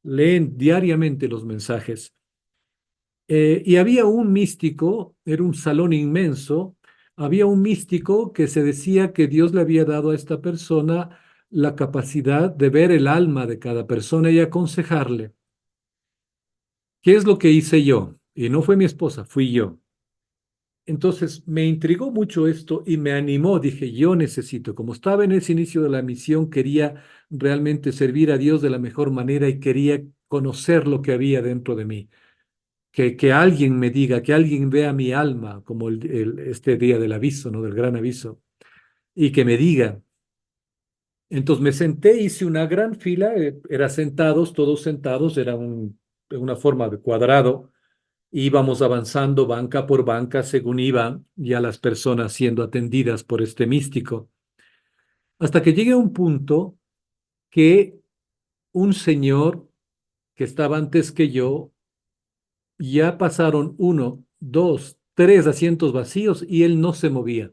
leen diariamente los mensajes. Y había un místico, era un salón inmenso, había un místico que se decía que Dios le había dado a esta persona la capacidad de ver el alma de cada persona y aconsejarle. ¿Qué es lo que hice yo? Y no fue mi esposa, fui yo. Entonces me intrigó mucho esto y me animó. Dije, yo necesito, como estaba en ese inicio de la misión, quería realmente servir a Dios de la mejor manera y quería conocer lo que había dentro de mí. Que alguien me diga, que alguien vea mi alma, como este día del aviso, ¿no? Del gran aviso, y que me diga, Entonces me senté, hice una gran fila, era sentados, todos sentados, era una forma de cuadrado. Íbamos avanzando banca por banca según iban ya las personas siendo atendidas por este místico, hasta que llegué a un punto que un señor que estaba antes que yo, ya pasaron uno, dos, tres asientos vacíos y él no se movía.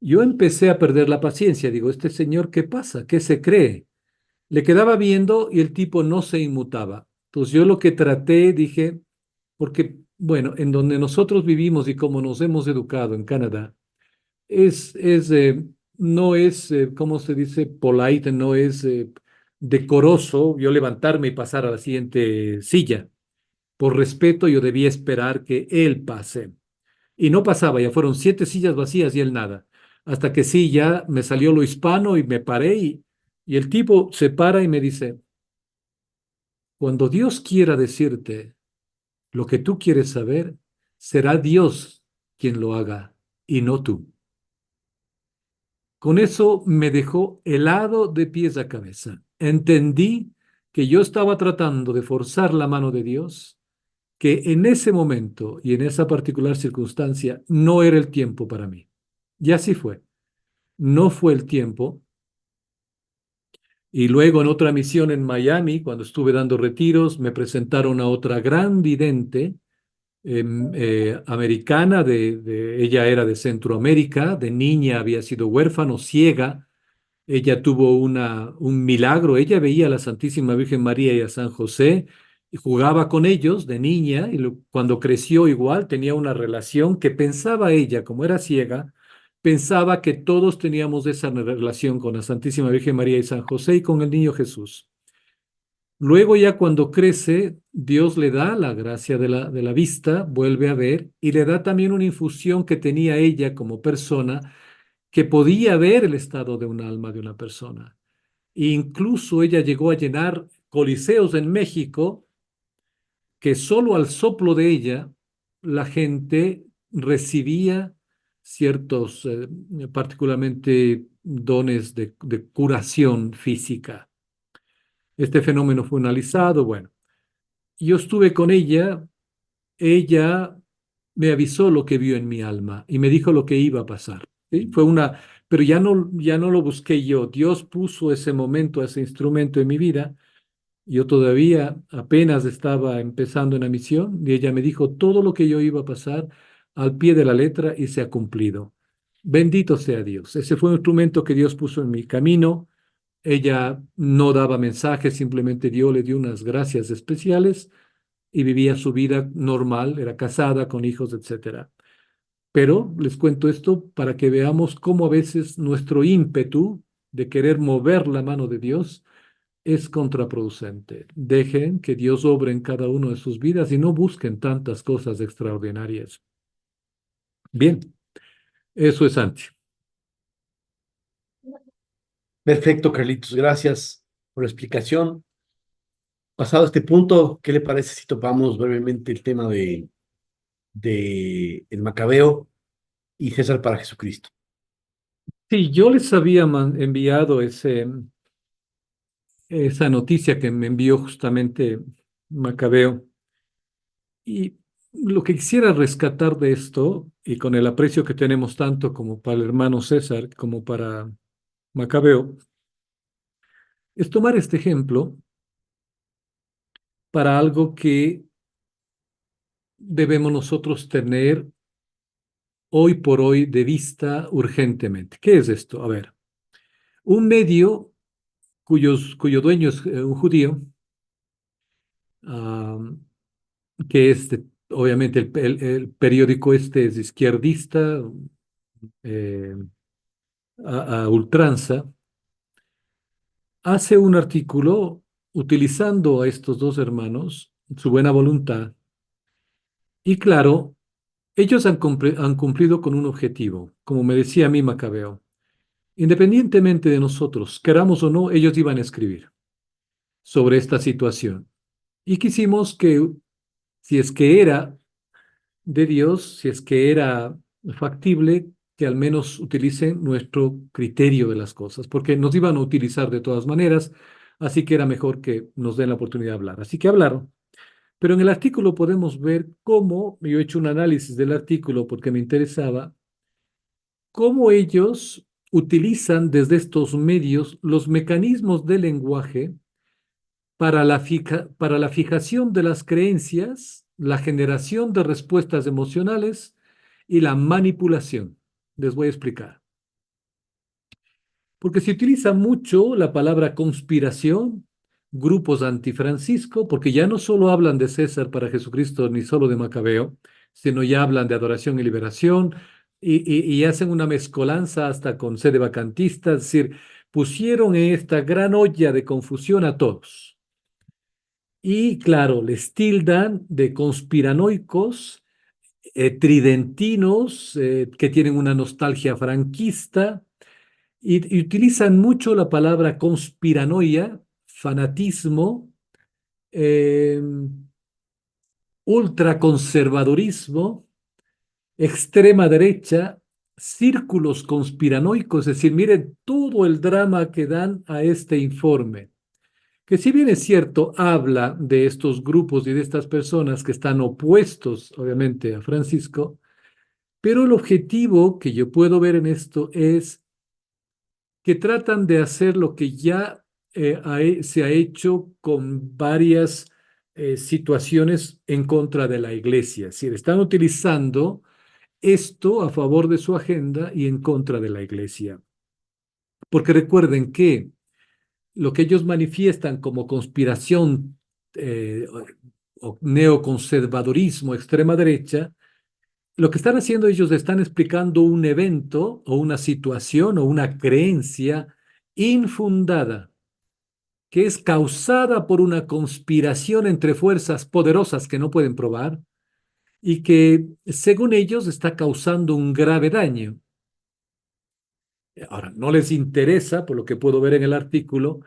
Yo empecé a perder la paciencia. Digo, este señor, ¿qué pasa? ¿Qué se cree? Le quedaba viendo y el tipo no se inmutaba. Entonces yo lo que traté, dije, porque, bueno, en donde nosotros vivimos y como nos hemos educado en Canadá, no es, ¿cómo se dice? Polite, no es decoroso yo levantarme y pasar a la siguiente silla. Por respeto, yo debía esperar que él pase. Y no pasaba, ya fueron 7 sillas vacías y él nada. Hasta que sí, ya me salió lo hispano y me paré y el tipo se para y me dice, cuando Dios quiera decirte lo que tú quieres saber, será Dios quien lo haga y no tú. Con eso me dejó helado de pies a cabeza. Entendí que yo estaba tratando de forzar la mano de Dios, que en ese momento y en esa particular circunstancia no era el tiempo para mí. Y así fue. No fue el tiempo. Y luego en otra misión en Miami, cuando estuve dando retiros, me presentaron a otra gran vidente americana, ella era de Centroamérica, de niña había sido huérfano, ciega. Ella tuvo un milagro, ella veía a la Santísima Virgen María y a San José y jugaba con ellos de niña y cuando creció igual tenía una relación que pensaba ella, como era ciega, pensaba que todos teníamos esa relación con la Santísima Virgen María y San José y con el niño Jesús. Luego ya cuando crece, Dios le da la gracia de la vista, vuelve a ver y le da también una infusión que tenía ella como persona, que podía ver el estado de un alma de una persona. E incluso ella llegó a llenar coliseos en México, que solo al soplo de ella la gente recibía ciertos, particularmente dones de curación física. Este fenómeno fue analizado, bueno. Yo estuve con ella me avisó lo que vio en mi alma y me dijo lo que iba a pasar. ¿Sí? Pero ya no lo busqué yo. Dios puso ese momento, ese instrumento en mi vida. Yo todavía apenas estaba empezando en la misión y ella me dijo todo lo que yo iba a pasar al pie de la letra y se ha cumplido. Bendito sea Dios. Ese fue un instrumento que Dios puso en mi camino. Ella no daba mensajes, simplemente Dios le dio unas gracias especiales y vivía su vida normal, era casada con hijos, etcétera. Pero les cuento esto para que veamos cómo a veces nuestro ímpetu de querer mover la mano de Dios es contraproducente. Dejen que Dios obre en cada uno de sus vidas y no busquen tantas cosas extraordinarias. Bien, eso es Santi.
Perfecto, Carlitos. Gracias por la explicación. Pasado este punto, ¿qué le parece si topamos brevemente el tema de el Macabeo y César para Jesucristo?
Sí, yo les había enviado esa noticia que me envió justamente Macabeo. Y lo que quisiera rescatar de esto, y con el aprecio que tenemos tanto como para el hermano César como para Macabeo, es tomar este ejemplo para algo que debemos nosotros tener hoy por hoy de vista urgentemente. ¿Qué es esto? A ver, un medio cuyo dueño es un judío, ah, que obviamente el periódico este es izquierdista, eh, a ultranza, hace un artículo utilizando a estos dos hermanos, su buena voluntad, y claro, ellos han cumplido con un objetivo, como me decía a mí Macabeo. Independientemente de nosotros, queramos o no, ellos iban a escribir sobre esta situación. Y quisimos que, si es que era de Dios, si es que era factible, que al menos utilicen nuestro criterio de las cosas, porque nos iban a utilizar de todas maneras, así que era mejor que nos den la oportunidad de hablar. Así que hablaron. Pero en el artículo podemos ver cómo, yo he hecho un análisis del artículo porque me interesaba, cómo ellos utilizan desde estos medios los mecanismos del lenguaje para la fijación de las creencias, la generación de respuestas emocionales y la manipulación. Les voy a explicar. Porque se utiliza mucho la palabra conspiración, grupos antifrancisco, porque ya no solo hablan de César para Jesucristo ni solo de Macabeo, sino ya hablan de adoración y liberación y hacen una mezcolanza hasta con sede vacantista, es decir, pusieron en esta gran olla de confusión a todos. Y claro, les tildan de conspiranoicos, tridentinos, que tienen una nostalgia franquista y utilizan mucho la palabra conspiranoia, fanatismo, eh, ultraconservadurismo, extrema derecha, círculos conspiranoicos, es decir, miren todo el drama que dan a este informe, que si bien es cierto, habla de estos grupos y de estas personas que están opuestos, obviamente, a Francisco, pero el objetivo que yo puedo ver en esto es que tratan de hacer lo que ya se ha hecho con varias situaciones en contra de la iglesia. Es decir, están utilizando esto a favor de su agenda y en contra de la iglesia. Porque recuerden que lo que ellos manifiestan como conspiración o neoconservadurismo, extrema derecha, lo que están haciendo ellos están explicando un evento o una situación o una creencia infundada que es causada por una conspiración entre fuerzas poderosas que no pueden probar y que, según ellos, está causando un grave daño. Ahora, no les interesa, por lo que puedo ver en el artículo,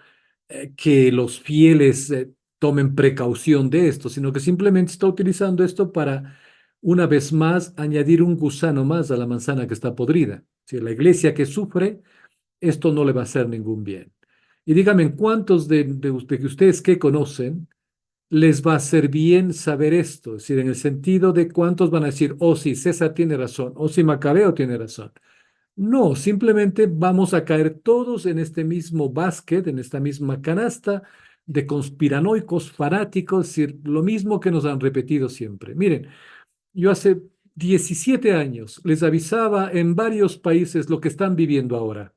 que los fieles tomen precaución de esto, sino que simplemente está utilizando esto para, una vez más, añadir un gusano más a la manzana que está podrida. Si la iglesia que sufre, esto no le va a hacer ningún bien. Y díganme, ¿cuántos de ustedes que conocen les va a hacer bien saber esto? Es decir, en el sentido de cuántos van a decir, oh, sí, César tiene razón, oh, sí, Macabeo tiene razón. No, simplemente vamos a caer todos en este mismo básquet, en esta misma canasta de conspiranoicos, fanáticos, es decir, lo mismo que nos han repetido siempre. Miren, yo hace 17 años les avisaba en varios países lo que están viviendo ahora.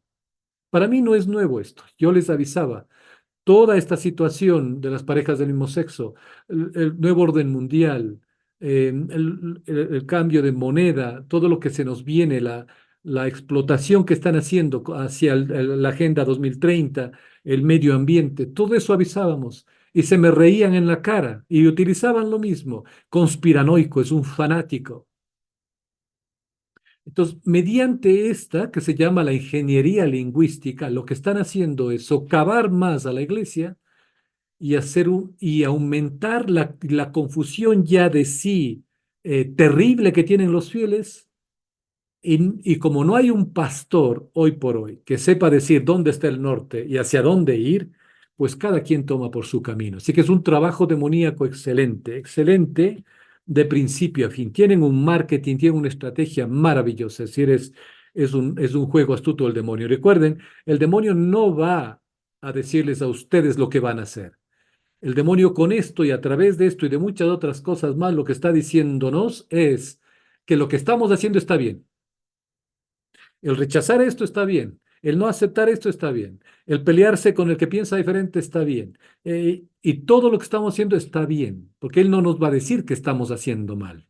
Para mí no es nuevo esto. Yo les avisaba toda esta situación de las parejas del mismo sexo, el nuevo orden mundial, el cambio de moneda, todo lo que se nos viene, la explotación que están haciendo hacia la Agenda 2030, el medio ambiente, todo eso avisábamos. Y se me reían en la cara y utilizaban lo mismo. Conspiranoico, es un fanático. Entonces, mediante esta, que se llama la ingeniería lingüística, lo que están haciendo es socavar más a la iglesia y, y aumentar la confusión ya de sí terrible que tienen los fieles. Y como no hay un pastor hoy por hoy que sepa decir dónde está el norte y hacia dónde ir, pues cada quien toma por su camino. Así que es un trabajo demoníaco excelente, excelente de principio a fin. Tienen un marketing, tienen una estrategia maravillosa. Es decir, es un juego astuto del demonio. Recuerden, el demonio no va a decirles a ustedes lo que van a hacer. El demonio con esto y a través de esto y de muchas otras cosas más, lo que está diciéndonos es que lo que estamos haciendo está bien. El rechazar esto está bien. El no aceptar esto está bien. El pelearse con el que piensa diferente está bien. Y todo lo que estamos haciendo está bien, porque Él no nos va a decir que estamos haciendo mal.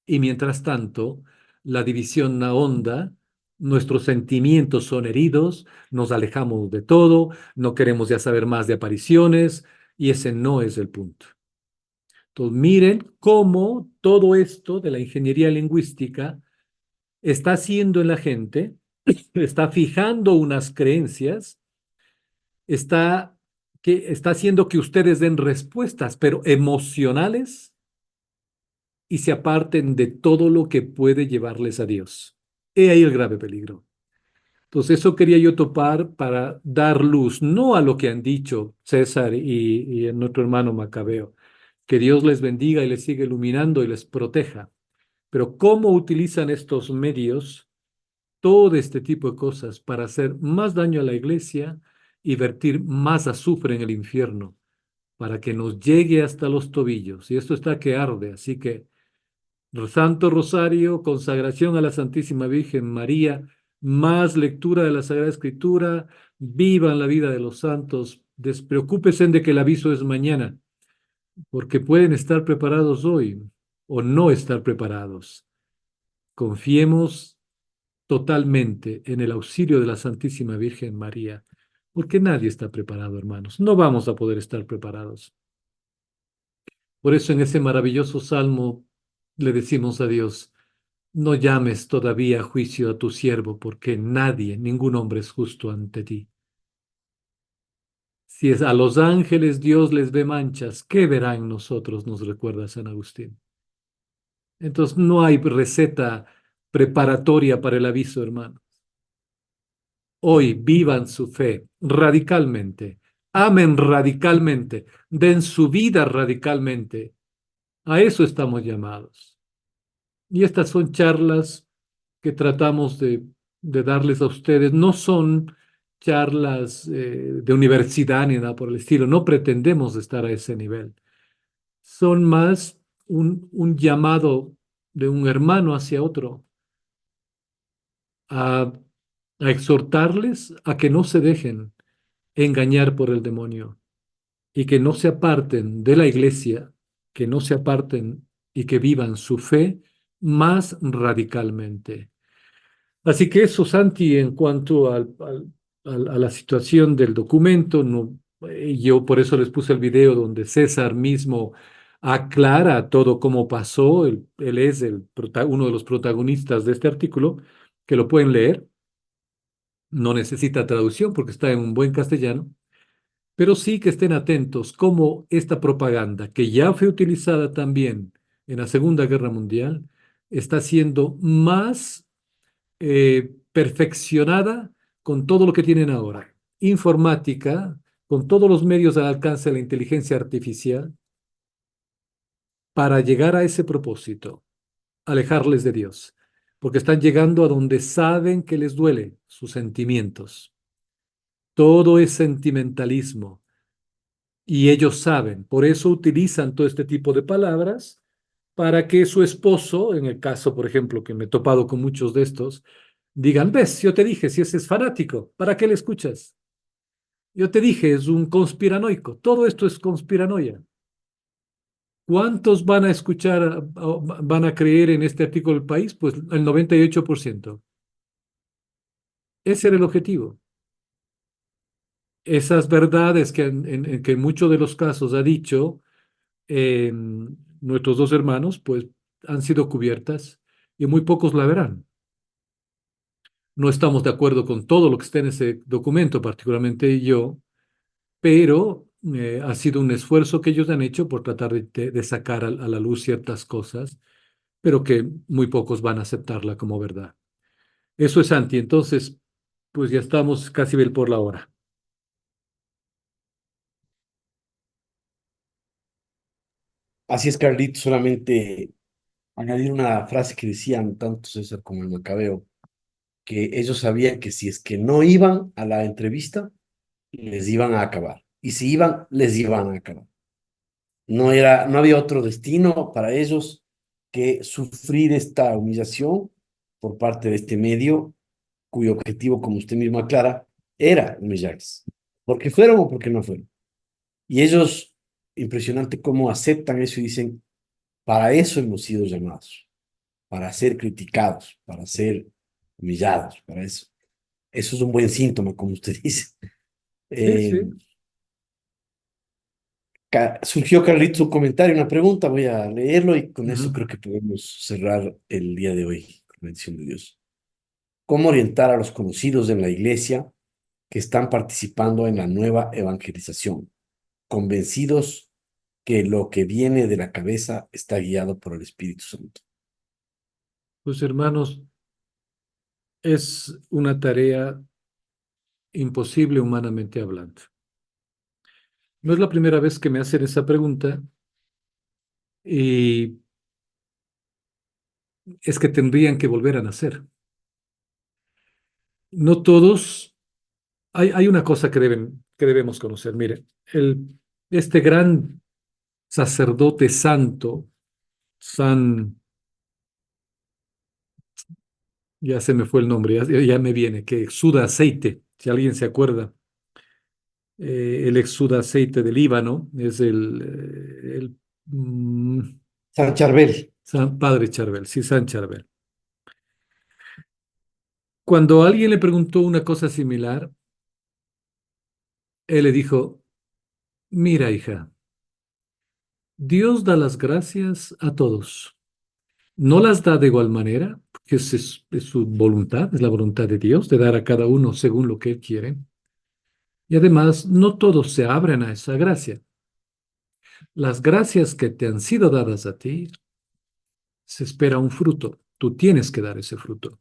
Y mientras tanto, la división ahonda, nuestros sentimientos son heridos, nos alejamos de todo, no queremos ya saber más de apariciones, y ese no es el punto. Entonces, miren cómo todo esto de la ingeniería lingüística está haciendo en la gente, está fijando unas creencias, está haciendo que ustedes den respuestas, pero emocionales y se aparten de todo lo que puede llevarles a Dios. He ahí el grave peligro. Entonces, eso quería yo topar para dar luz, no a lo que han dicho César y nuestro hermano Macabeo, que Dios les bendiga y les siga iluminando y les proteja, pero cómo utilizan estos medios, todo este tipo de cosas, para hacer más daño a la iglesia y vertir más azufre en el infierno, para que nos llegue hasta los tobillos. Y esto está que arde, así que Santo Rosario, consagración a la Santísima Virgen María, más lectura de la Sagrada Escritura, vivan la vida de los santos, despreocúpense de que el aviso es mañana, porque pueden estar preparados hoy o no estar preparados. Confiemos totalmente en el auxilio de la Santísima Virgen María, porque nadie está preparado, hermanos. No vamos a poder estar preparados. Por eso en ese maravilloso salmo le decimos a Dios, no llames todavía a juicio a tu siervo, porque nadie, ningún hombre es justo ante ti. Si es a los ángeles Dios les ve manchas, ¿qué verá en nosotros? Nos recuerda San Agustín. Entonces no hay receta preparatoria para el aviso, hermanos. Hoy vivan su fe radicalmente, amen radicalmente, den su vida radicalmente. A eso estamos llamados. Y estas son charlas que tratamos de darles a ustedes. No son charlas de universidad ni nada por el estilo. No pretendemos estar a ese nivel. Son más un llamado de un hermano hacia otro a, a exhortarles a que no se dejen engañar por el demonio y que no se aparten de la iglesia, que no se aparten y que vivan su fe más radicalmente. Así que eso, Santi, en cuanto a la situación del documento, no, yo por eso les puse el video donde César mismo aclara todo cómo pasó. Él es uno de los protagonistas de este artículo, que lo pueden leer. No necesita traducción porque está en un buen castellano, pero sí que estén atentos cómo esta propaganda, que ya fue utilizada también en la Segunda Guerra Mundial, está siendo más perfeccionada con todo lo que tienen ahora. Informática, con todos los medios al alcance de la inteligencia artificial, para llegar a ese propósito, alejarles de Dios, porque están llegando a donde saben que les duele sus sentimientos. Todo es sentimentalismo y ellos saben, por eso utilizan todo este tipo de palabras para que su esposo, en el caso, por ejemplo, que me he topado con muchos de estos, digan, ves, yo te dije, si ese es fanático, ¿para qué le escuchas? Yo te dije, es un conspiranoico, todo esto es conspiranoia. ¿Cuántos van a escuchar, van a creer en este artículo del país? Pues el 98%. Ese era el objetivo. Esas verdades que en muchos de los casos ha dicho nuestros dos hermanos, pues han sido cubiertas y muy pocos la verán. No estamos de acuerdo con todo lo que está en ese documento, particularmente yo, pero ha sido un esfuerzo que ellos han hecho por tratar de sacar a la luz ciertas cosas, pero que muy pocos van a aceptarla como verdad. Eso es Santi. Entonces, pues ya estamos casi bien por la hora.
Así es, Carlito, solamente añadir una frase que decían tanto César como el Macabeo, que ellos sabían que si es que no iban a la entrevista, les iban a acabar. Y si iban, les iban a acabar. No había otro destino para ellos que sufrir esta humillación por parte de este medio, cuyo objetivo, como usted mismo aclara, era humillarles. Porque fueron o porque no fueron. Y ellos, impresionante cómo aceptan eso y dicen, para eso hemos sido llamados, para ser criticados, para ser humillados, para eso. Eso es un buen síntoma, como usted dice.
Sí,
Eh,
sí.
Surgió, Carlitos, un comentario, una pregunta, voy a leerlo y con eso
Ujú.
creo que podemos cerrar el día de hoy, con la bendición de Dios. ¿Cómo orientar a los conocidos en la iglesia que están participando en la nueva evangelización, convencidos que lo que viene de la cabeza está guiado por el Espíritu Santo.
Pues hermanos, es una tarea imposible humanamente hablando. No es la primera vez que me hacen esa pregunta y es que tendrían que volver a nacer. No todos, hay una cosa que debemos conocer. Mire, este gran sacerdote santo, ya se me fue el nombre, ya me viene, que exuda aceite, si alguien se acuerda. Él exuda aceite del Líbano, es
San Charbel.
San Padre Charbel, sí, San Charbel. Cuando alguien le preguntó una cosa similar, él le dijo, mira, hija, Dios da las gracias a todos. No las da de igual manera, porque es su voluntad, es la voluntad de Dios de dar a cada uno según lo que Él quiere. Y además, no todos se abren a esa gracia. Las gracias que te han sido dadas a ti, se espera un fruto. Tú tienes que dar ese fruto.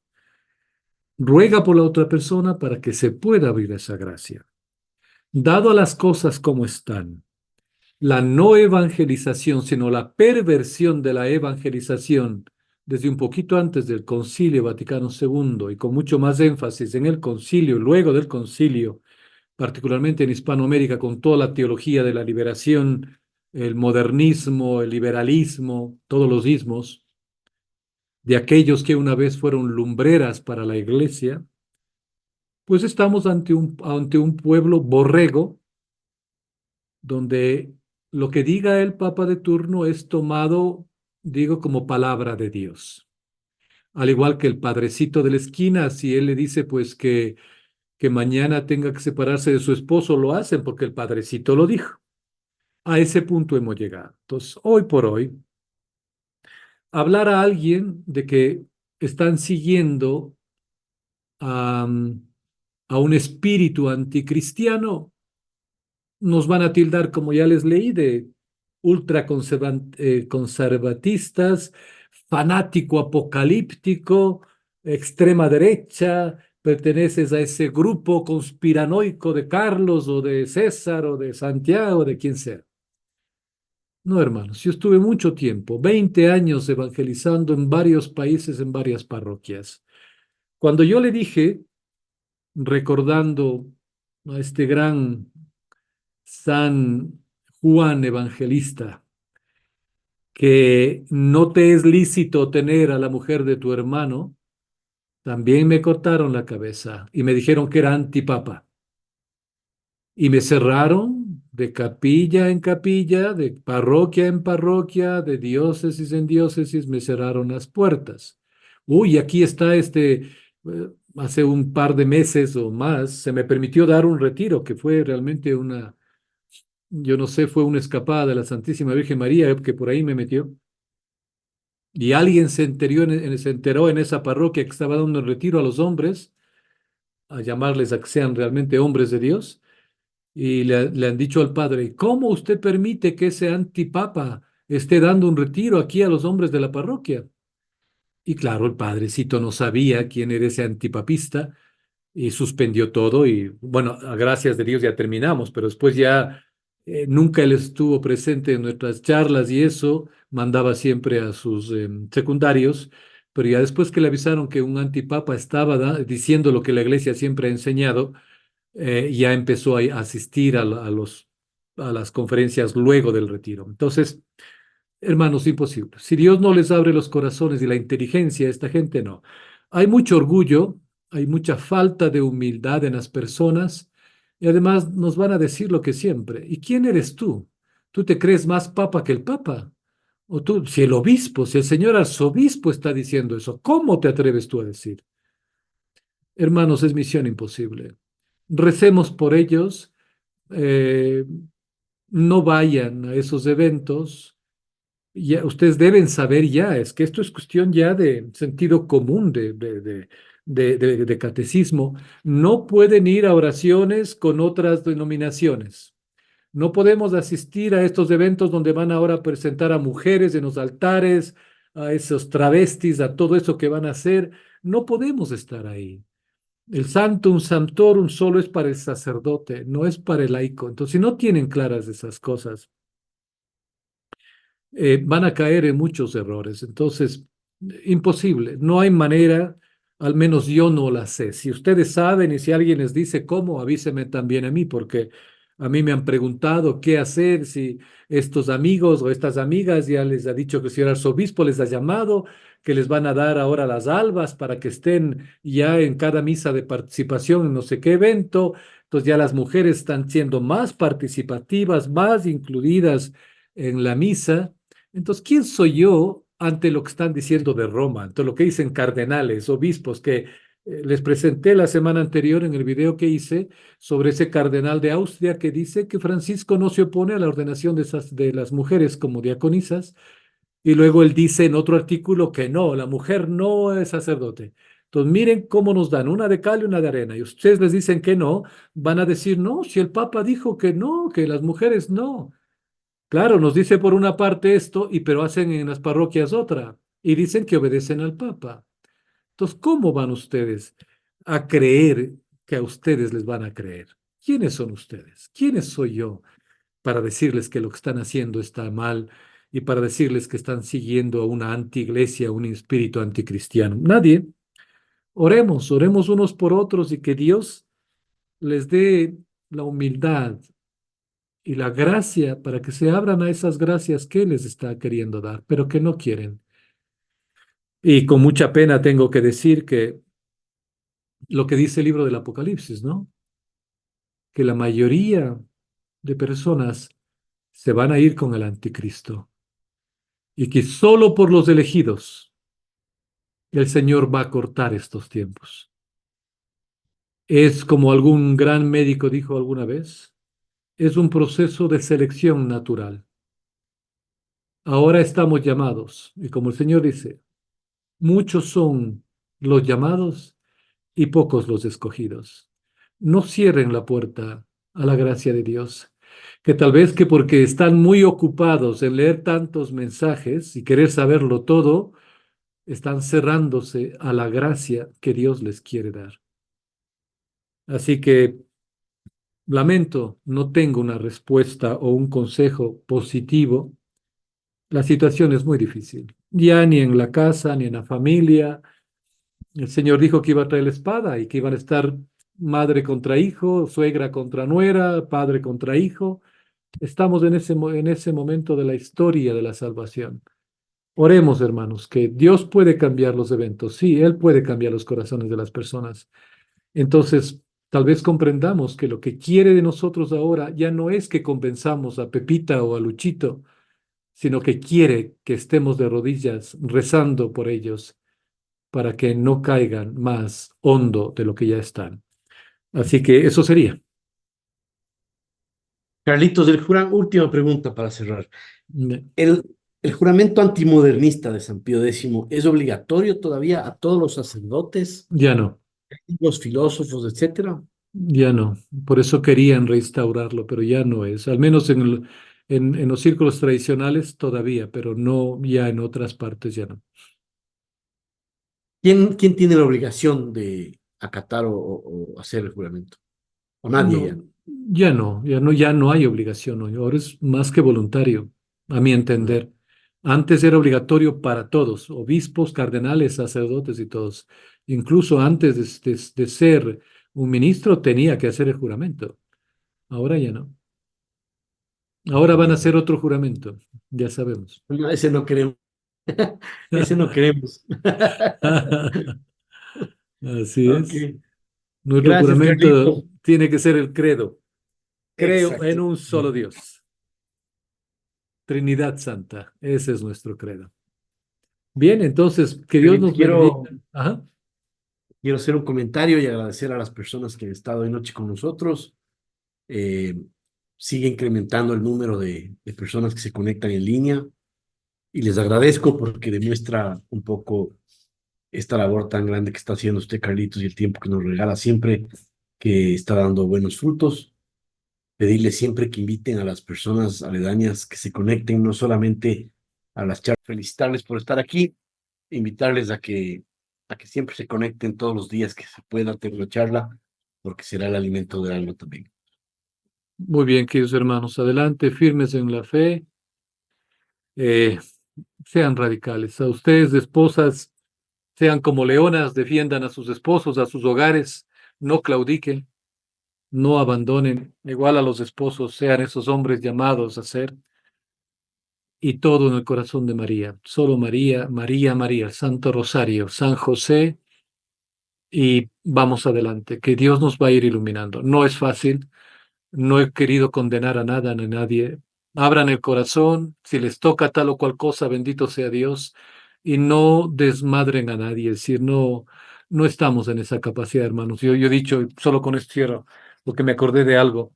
Ruega por la otra persona para que se pueda abrir esa gracia. Dado a las cosas como están, la no evangelización, sino la perversión de la evangelización desde un poquito antes del Concilio Vaticano II y con mucho más énfasis en el concilio, luego del concilio, particularmente en Hispanoamérica, con toda la teología de la liberación, el modernismo, el liberalismo, todos los ismos, de aquellos que una vez fueron lumbreras para la iglesia, pues estamos ante un pueblo borrego, donde lo que diga el Papa de turno es tomado, digo, como palabra de Dios. Al igual que el padrecito de la esquina, si él le dice pues que mañana tenga que separarse de su esposo, lo hacen porque el padrecito lo dijo. A ese punto hemos llegado. Entonces, hoy por hoy, hablar a alguien de que están siguiendo a, a un espíritu anticristiano, nos van a tildar, como ya les leí, de conservatistas, fanático apocalíptico, extrema derecha, perteneces a ese grupo conspiranoico de Carlos o de César o de Santiago, de quien sea. No, hermanos, yo estuve mucho tiempo, 20 años evangelizando en varios países, en varias parroquias. Cuando yo le dije, recordando a este gran San Juan Evangelista, que no te es lícito tener a la mujer de tu hermano, también me cortaron la cabeza y me dijeron que era antipapa. Y me cerraron de capilla en capilla, de parroquia en parroquia, de diócesis en diócesis, me cerraron las puertas. Uy, aquí está hace un par de meses o más, se me permitió dar un retiro, que fue realmente yo no sé, fue una escapada de la Santísima Virgen María que por ahí me metió. Y alguien se enteró en esa parroquia que estaba dando el retiro a los hombres, a llamarles a que sean realmente hombres de Dios, y le han dicho al padre, ¿cómo usted permite que ese antipapa esté dando un retiro aquí a los hombres de la parroquia? Y claro, el padrecito no sabía quién era ese antipapista y suspendió todo y bueno, a gracias de Dios ya terminamos, pero después ya nunca él estuvo presente en nuestras charlas y eso, mandaba siempre a sus secundarios, pero ya después que le avisaron que un antipapa estaba diciendo lo que la iglesia siempre ha enseñado, ya empezó a asistir a las conferencias luego del retiro. Entonces, hermanos, imposible. Si Dios no les abre los corazones y la inteligencia a esta gente, no. Hay mucho orgullo, hay mucha falta de humildad en las personas y además nos van a decir lo que siempre. ¿Y quién eres tú? ¿Tú te crees más papa que el papa? O tú, si el obispo, si el señor arzobispo está diciendo eso, ¿cómo te atreves tú a decir? Hermanos, es misión imposible. Recemos por ellos, eh, no vayan a esos eventos. Ya, ustedes deben saber ya, es que esto es cuestión ya de sentido común, de catecismo. No pueden ir a oraciones con otras denominaciones. No podemos asistir a estos eventos donde van ahora a presentar a mujeres en los altares, a esos travestis, a todo eso que van a hacer. No podemos estar ahí. El santum sanctorum solo es para el sacerdote, no es para el laico. Entonces, si no tienen claras esas cosas, van a caer en muchos errores. Entonces, imposible, no hay manera, al menos yo no la sé. Si ustedes saben y si alguien les dice cómo, avíseme también a mí, porque a mí me han preguntado qué hacer, si estos amigos o estas amigas ya les ha dicho que el señor arzobispo les ha llamado, que les van a dar ahora las albas para que estén ya en cada misa de participación en no sé qué evento. Entonces ya las mujeres están siendo más participativas, más incluidas en la misa. Entonces, ¿quién soy yo ante lo que están diciendo de Roma, ante lo que dicen cardenales, obispos, que les presenté la semana anterior en el video que hice sobre ese cardenal de Austria que dice que Francisco no se opone a la ordenación de las mujeres como diaconisas, y luego él dice en otro artículo que no, la mujer no es sacerdote. Entonces, miren cómo nos dan una de cal y una de arena, y ustedes les dicen que no, van a decir, no, si el Papa dijo que no, que las mujeres no. Claro, nos dice por una parte esto, y pero hacen en las parroquias otra, y dicen que obedecen al Papa. Entonces, ¿cómo van ustedes a creer que a ustedes les van a creer? ¿Quiénes son ustedes? ¿Quiénes soy yo para decirles que lo que están haciendo está mal y para decirles que están siguiendo a una antiiglesia, un espíritu anticristiano? Nadie. Oremos, oremos unos por otros y que Dios les dé la humildad y la gracia para que se abran a esas gracias que Él les está queriendo dar, pero que no quieren. Y con mucha pena tengo que decir que lo que dice el libro del Apocalipsis, ¿no? Que la mayoría de personas se van a ir con el anticristo y que solo por los elegidos el Señor va a cortar estos tiempos. Es como algún gran médico dijo alguna vez, es un proceso de selección natural. Ahora estamos llamados, y como el Señor dice, muchos son los llamados y pocos los escogidos. No cierren la puerta a la gracia de Dios, que tal vez que porque están muy ocupados en leer tantos mensajes y querer saberlo todo, están cerrándose a la gracia que Dios les quiere dar. Así que lamento, no tengo una respuesta o un consejo positivo. La situación es muy difícil. Ya ni en la casa, ni en la familia. El Señor dijo que iba a traer la espada y que iban a estar madre contra hijo, suegra contra nuera, padre contra hijo. Estamos en ese momento de la historia de la salvación. Oremos, hermanos, que Dios puede cambiar los eventos. Sí, Él puede cambiar los corazones de las personas. Entonces, tal vez comprendamos que lo que quiere de nosotros ahora ya no es que convenzamos a Pepita o a Luchito, sino que quiere que estemos de rodillas rezando por ellos para que no caigan más hondo de lo que ya están. Así que eso sería.
Carlitos, última pregunta para cerrar.
Ne-
¿El, el juramento antimodernista de San Pío X es obligatorio todavía a todos los sacerdotes,
Ya no,
los filósofos, etcétera?
ya no. Por eso querían reinstaurarlo, pero ya no es. Al menos en los círculos tradicionales todavía, pero no ya en otras partes ya no.
¿Quién tiene la obligación de acatar o hacer el juramento? ¿O nadie ya?
No, ya no, ya no hay obligación hoy. Ahora es más que voluntario, a mi
Ah,
entender. Antes era obligatorio para todos, obispos, cardenales, sacerdotes y todos. Incluso antes de ser un ministro tenía que hacer el juramento. Ahora ya no. Ahora van a
ya.
hacer otro juramento, ya sabemos.
No, ese no queremos. Ese no queremos.
Así
Ok.
es. Nuestro
Gracias,
juramento
Carlitos.
tiene que ser el credo. Creo en
Exacto.
un solo Dios. Trinidad Santa. Ese es nuestro credo. Bien, entonces, que Dios
Carlitos,
nos bendiga. Ajá.
quiero hacer un comentario y agradecer a las personas que han estado hoy noche con nosotros. Eh, Sigue incrementando el número de personas que se conectan en línea y les agradezco porque demuestra un poco esta labor tan grande que está haciendo usted, Carlitos, y el tiempo que nos regala siempre, que está dando buenos frutos. pedirles siempre que inviten a las personas aledañas que se conecten, no solamente a las charlas, felicitarles por estar aquí, invitarles a que siempre se conecten todos los días que se pueda tener una charla, porque será el alimento del alma también.
Muy bien, queridos hermanos, adelante, firmes en la fe, eh, sean radicales. A ustedes, esposas, sean como leonas, defiendan a sus esposos, a sus hogares, no claudiquen, no abandonen, igual a los esposos, sean esos hombres llamados a ser, y todo en el corazón de María, solo María, María, María, el Santo Rosario, San José, y vamos adelante, que Dios nos va a ir iluminando. No es fácil, no he querido condenar a nada ni a nadie. Abran el corazón, si les toca tal o cual cosa, bendito sea Dios, y no desmadren a nadie, es decir, no, no estamos en esa capacidad, hermanos. Yo he dicho, solo con esto cierro, porque me acordé de algo.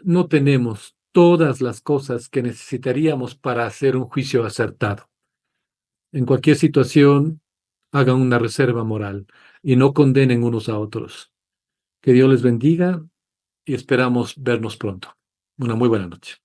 No tenemos todas las cosas que necesitaríamos para hacer un juicio acertado. En cualquier situación, hagan una reserva moral y no condenen unos a otros. Que Dios les bendiga y esperamos vernos pronto. Una muy buena noche.